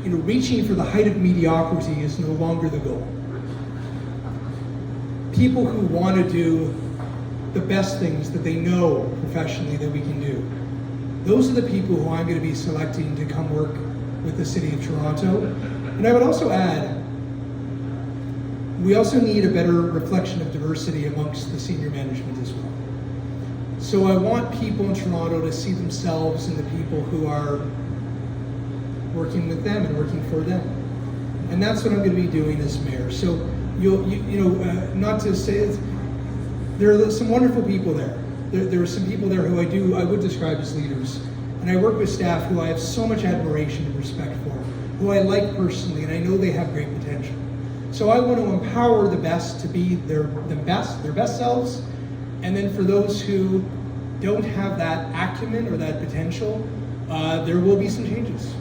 reaching for the height of mediocrity is no longer the goal. People who want to do the best things that they know professionally that we can do. Those are the people who I'm going to be selecting to come work with the City of Toronto. And I would also add, we also need a better reflection of diversity amongst the senior management as well. So I want people in Toronto to see themselves in the people who are working with them and working for them. And that's what I'm going to be doing as mayor. So not to say it, there are some wonderful people there. There are some people there who I would describe as leaders. And I work with staff who I have so much admiration and respect for, who I like personally, and I know they have great potential. So I want to empower the best to be their best selves. And then for those who don't have that acumen or that potential, there will be some changes.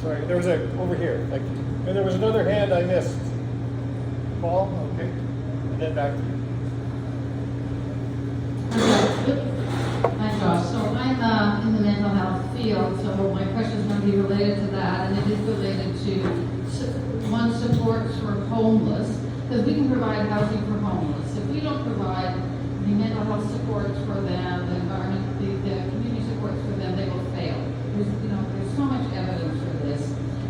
Sorry, there was over here. And there was another hand I missed. Paul, okay. And then back to you. Hi, Josh. So I'm in the mental health field, so my question is going to be related to that, and it is related to supports for homeless, because we can provide housing for homeless. If we don't provide the mental health supports for them, the environment, the community supports for them, they will fail. There's so much evidence for this.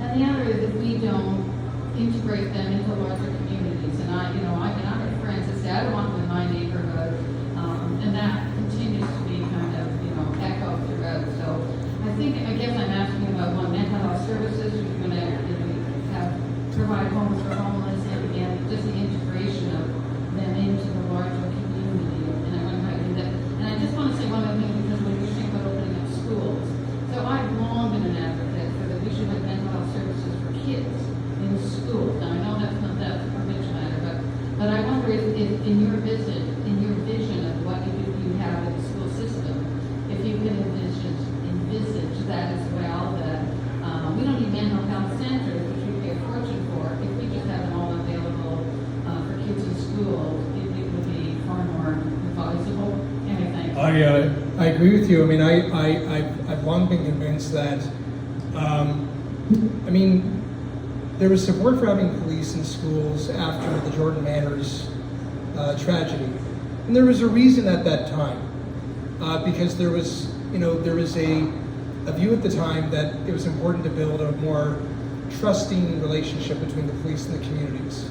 And the other is if we don't integrate them into larger communities. And I have friends that say, I don't want them in my neighborhood, and that continues to be kind of, echoed throughout. So I guess I'm asking about mental health services, you're going to provide homes for homeless, and just the integration of them into the larger community. And I wonder how you do that. And I just want to say one other thing, because when you think about opening up schools, so I've long been an advocate for that we should have mental health services for kids in schools. Now I know that's not that provincial matter, but I wonder if in your vision of what you have in the school system, if you can envisage that as well, that we don't need mental health centers, which we pay a fortune for. If we just have them all available for kids in school, it would be far more advisable. Anyway, thanks. I agree with you. I mean, I've long been convinced that, there was support for having police in schools after the Jordan Manors tragedy. And there was a reason at that time, because there was a view at the time that it was important to build a more trusting relationship between the police and the communities.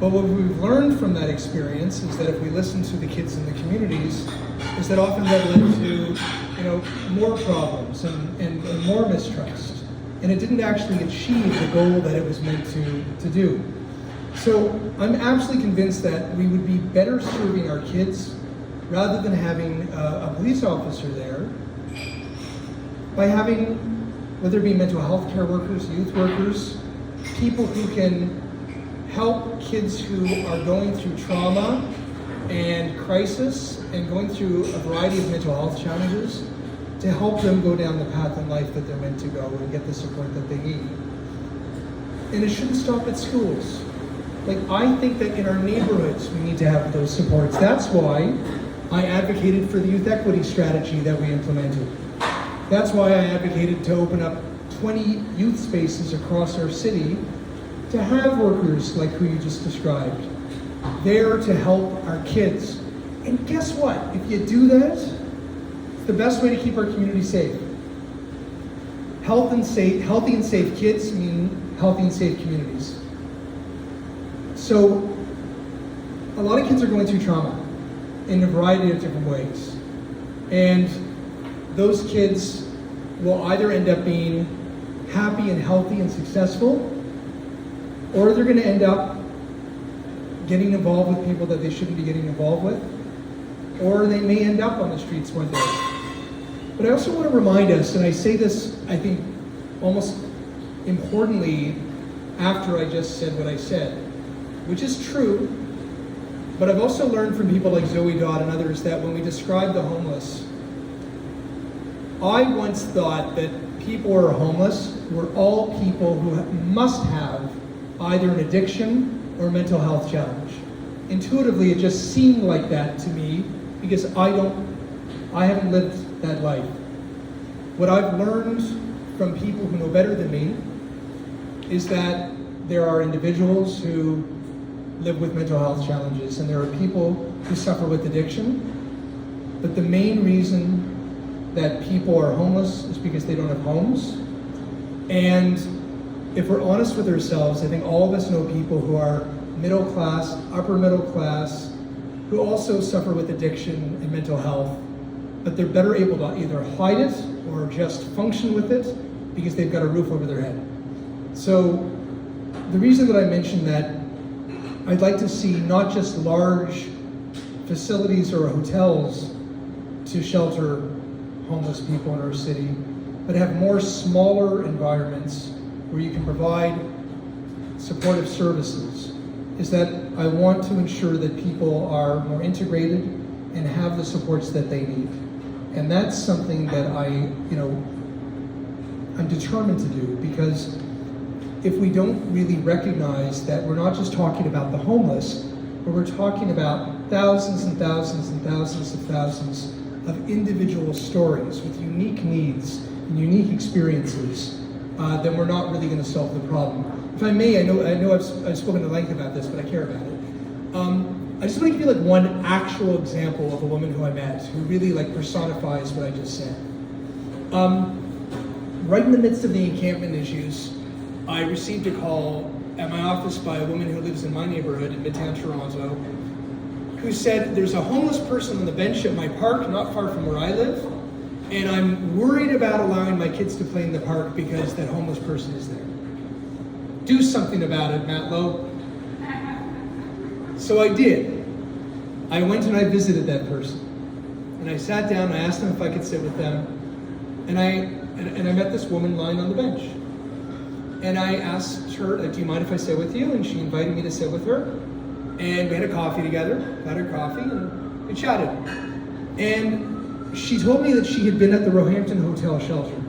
But what we've learned from that experience is that if we listen to the kids in the communities, is that often that led to more problems and more mistrust. And it didn't actually achieve the goal that it was meant to do. So I'm absolutely convinced that we would be better serving our kids rather than having a police officer there by having, whether it be mental health care workers, youth workers, people who can help kids who are going through trauma and crisis and going through a variety of mental health challenges to help them go down the path in life that they're meant to go and get the support that they need. And it shouldn't stop at schools. I think that in our neighborhoods, we need to have those supports. That's why I advocated for the youth equity strategy that we implemented. That's why I advocated to open up 20 youth spaces across our city to have workers like who you just described. there to help our kids. And guess what? If you do that, it's the best way to keep our community safe. Healthy and safe kids mean healthy and safe communities. So, a lot of kids are going through trauma in a variety of different ways. And those kids will either end up being happy and healthy and successful, or they're going to end up getting involved with people that they shouldn't be getting involved with, or they may end up on the streets one day. But I also want to remind us, and I say this, I think, almost importantly after I just said what I said, which is true, but I've also learned from people like Zoe Dodd and others that when we describe the homeless, I once thought that people who are homeless were all people who must have either an addiction or a mental health challenge. Intuitively, it just seemed like that to me because I haven't lived that life. What I've learned from people who know better than me is that there are individuals who live with mental health challenges and there are people who suffer with addiction. But the main reason that people are homeless is because they don't have homes. And if we're honest with ourselves, I think all of us know people who are middle class, upper middle class, who also suffer with addiction and mental health, but they're better able to either hide it or just function with it because they've got a roof over their head. So the reason that I mentioned that, I'd like to see not just large facilities or hotels to shelter homeless people in our city, but have more smaller environments where you can provide supportive services, is that I want to ensure that people are more integrated and have the supports that they need. And that's something that I'm determined to do, because if we don't really recognize that we're not just talking about the homeless, but we're talking about thousands and thousands and thousands of thousands of individual stories with unique needs and unique experiences, then we're not really going to solve the problem. If I may, I know I've spoken at length about this, but I care about it. I just want to give you like one actual example of a woman who I met who really like personifies what I just said. Right in the midst of the encampment issues, I received a call at my office by a woman who lives in my neighborhood in Midtown Toronto, who said, there's a homeless person on the bench at my park, not far from where I live, and I'm worried about allowing my kids to play in the park because that homeless person is there. Do something about it, Matlow. So I did. I went and I visited that person. And I sat down, I asked them if I could sit with them, and I met this woman lying on the bench. And I asked her, do you mind if I sit with you? And she invited me to sit with her. And we had a coffee together, got her coffee, and we chatted. And she told me that she had been at the Roehampton Hotel shelter.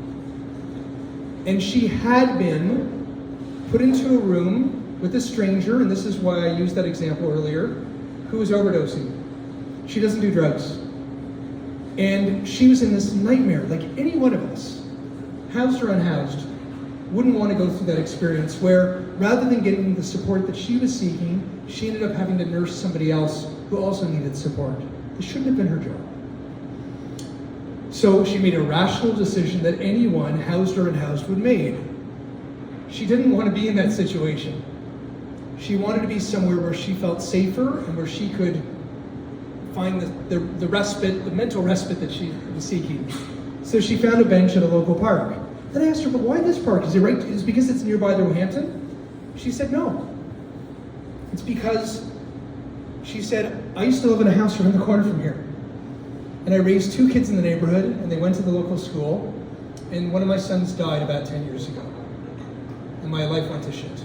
And she had been put into a room with a stranger, and this is why I used that example earlier, who was overdosing. She doesn't do drugs. And she was in this nightmare, like any one of us, housed or unhoused, wouldn't want to go through that experience where rather than getting the support that she was seeking, she ended up having to nurse somebody else who also needed support. This shouldn't have been her job. So she made a rational decision that anyone, housed or unhoused, would make. She didn't want to be in that situation. She wanted to be somewhere where she felt safer and where she could find the respite, the mental respite that she was seeking. So she found a bench at a local park. Then I asked her, but why this park? Is it because it's nearby the Roehampton? She said no. It's because, she said, I used to live in a house around the corner from here. And I raised 2 kids in the neighborhood, and they went to the local school, and one of my sons died about 10 years ago. And my life went to shit.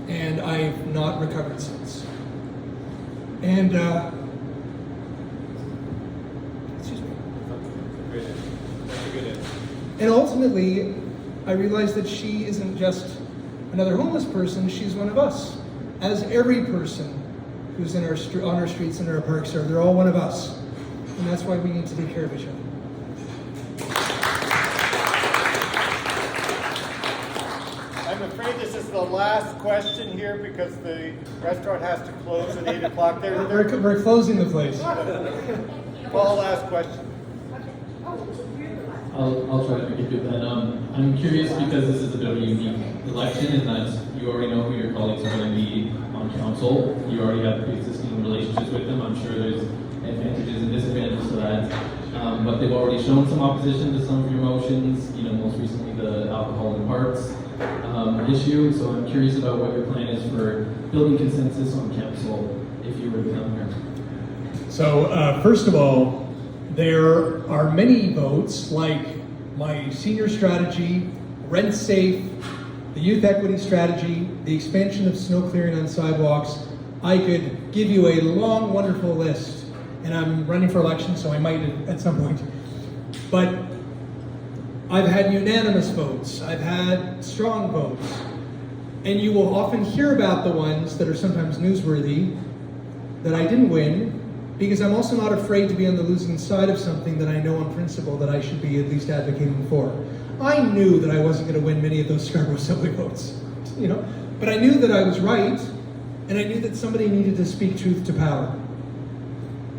And I've not recovered since. And, excuse me. And ultimately, I realized that she isn't just another homeless person, she's one of us. As every person who's on our streets and our parks are, they're all one of us. And that's why we need to take care of each other. I'm afraid this is the last question here because the restaurant has to close at 8 o'clock. We're closing the place. Paul, last question. I'll try to make it good then. I'm curious because this is a bit of a unique election in that you already know who your colleagues are going to be on council. You already have pre-existing relationships with them. I'm sure there's advantages and disadvantages to that. But they've already shown some opposition to some of your motions, most recently the alcohol in parks issue. So I'm curious about what your plan is for building consensus on council if you were to become mayor. So, first of all, there are many votes like my senior strategy, rent safe, the youth equity strategy, the expansion of snow clearing on sidewalks. I could give you a long, wonderful list, and I'm running for election, so I might at some point. But I've had unanimous votes, I've had strong votes, and you will often hear about the ones that are sometimes newsworthy that I didn't win, because I'm also not afraid to be on the losing side of something that I know on principle that I should be at least advocating for. I knew that I wasn't going to win many of those Scarborough subway votes, but I knew that I was right, and I knew that somebody needed to speak truth to power.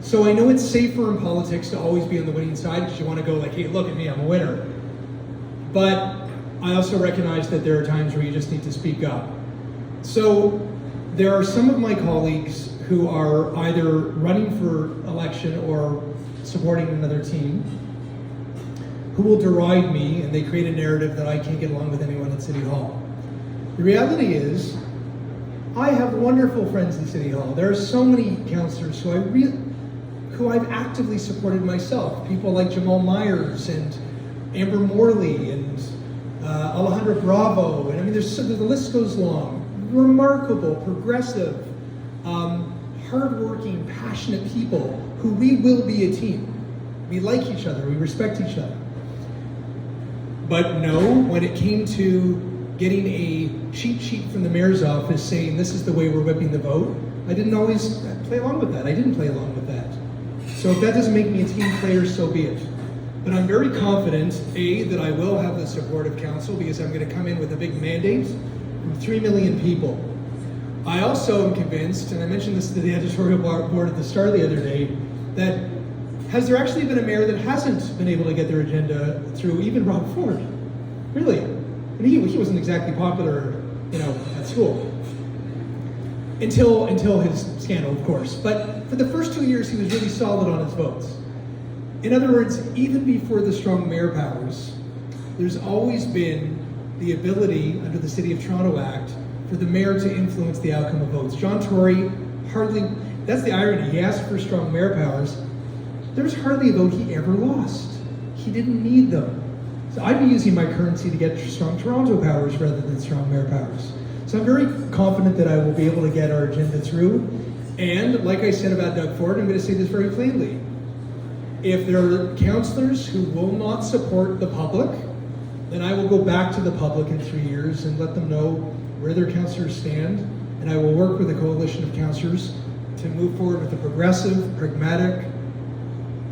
So I know it's safer in politics to always be on the winning side because you want to go like, hey, look at me, I'm a winner. But I also recognize that there are times where you just need to speak up. So there are some of my colleagues who are either running for election or supporting another team who will deride me, and they create a narrative that I can't get along with anyone at City Hall. The reality is, I have wonderful friends in City Hall. There are so many councillors who I've actively supported myself. People like Jamal Myers and Amber Morley and Alejandra Bravo, and the list goes long. Remarkable, progressive, hardworking, passionate people who we will be a team. We like each other, we respect each other. But no, when it came to getting a cheat sheet from the mayor's office saying this is the way we're whipping the vote, I didn't always play along with that. I didn't play along with that. So if that doesn't make me a team player, so be it. But I'm very confident, A, that I will have the support of council because I'm going to come in with a big mandate from 3 million people. I also am convinced, and I mentioned this to the editorial board at the start the other day, that has there actually been a mayor that hasn't been able to get their agenda through, even Rob Ford? Really? And he wasn't exactly popular, at school. Until his scandal, of course. But for the first 2 years, he was really solid on his votes. In other words, even before the strong mayor powers, there's always been the ability under the City of Toronto Act for the mayor to influence the outcome of votes. John Tory that's the irony, he asked for strong mayor powers. There was hardly a vote he ever lost. He didn't need them. So I'd be using my currency to get strong Toronto powers rather than strong mayor powers. So I'm very confident that I will be able to get our agenda through. And like I said about Doug Ford, I'm going to say this very plainly. If there are councillors who will not support the public, then I will go back to the public in 3 years and let them know where their councillors stand, and I will work with a coalition of councillors to move forward with a progressive, pragmatic,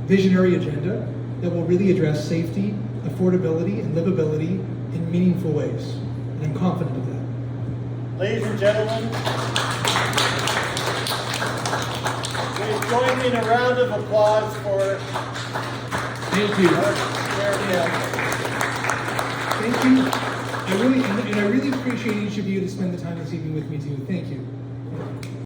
visionary agenda that will really address safety, affordability, and livability in meaningful ways. And I'm confident of that. Ladies and gentlemen, please join me in a round of applause for Thank you. Mayor Neal. Thank you. I really appreciate each of you to spend the time this evening with me too. Thank you.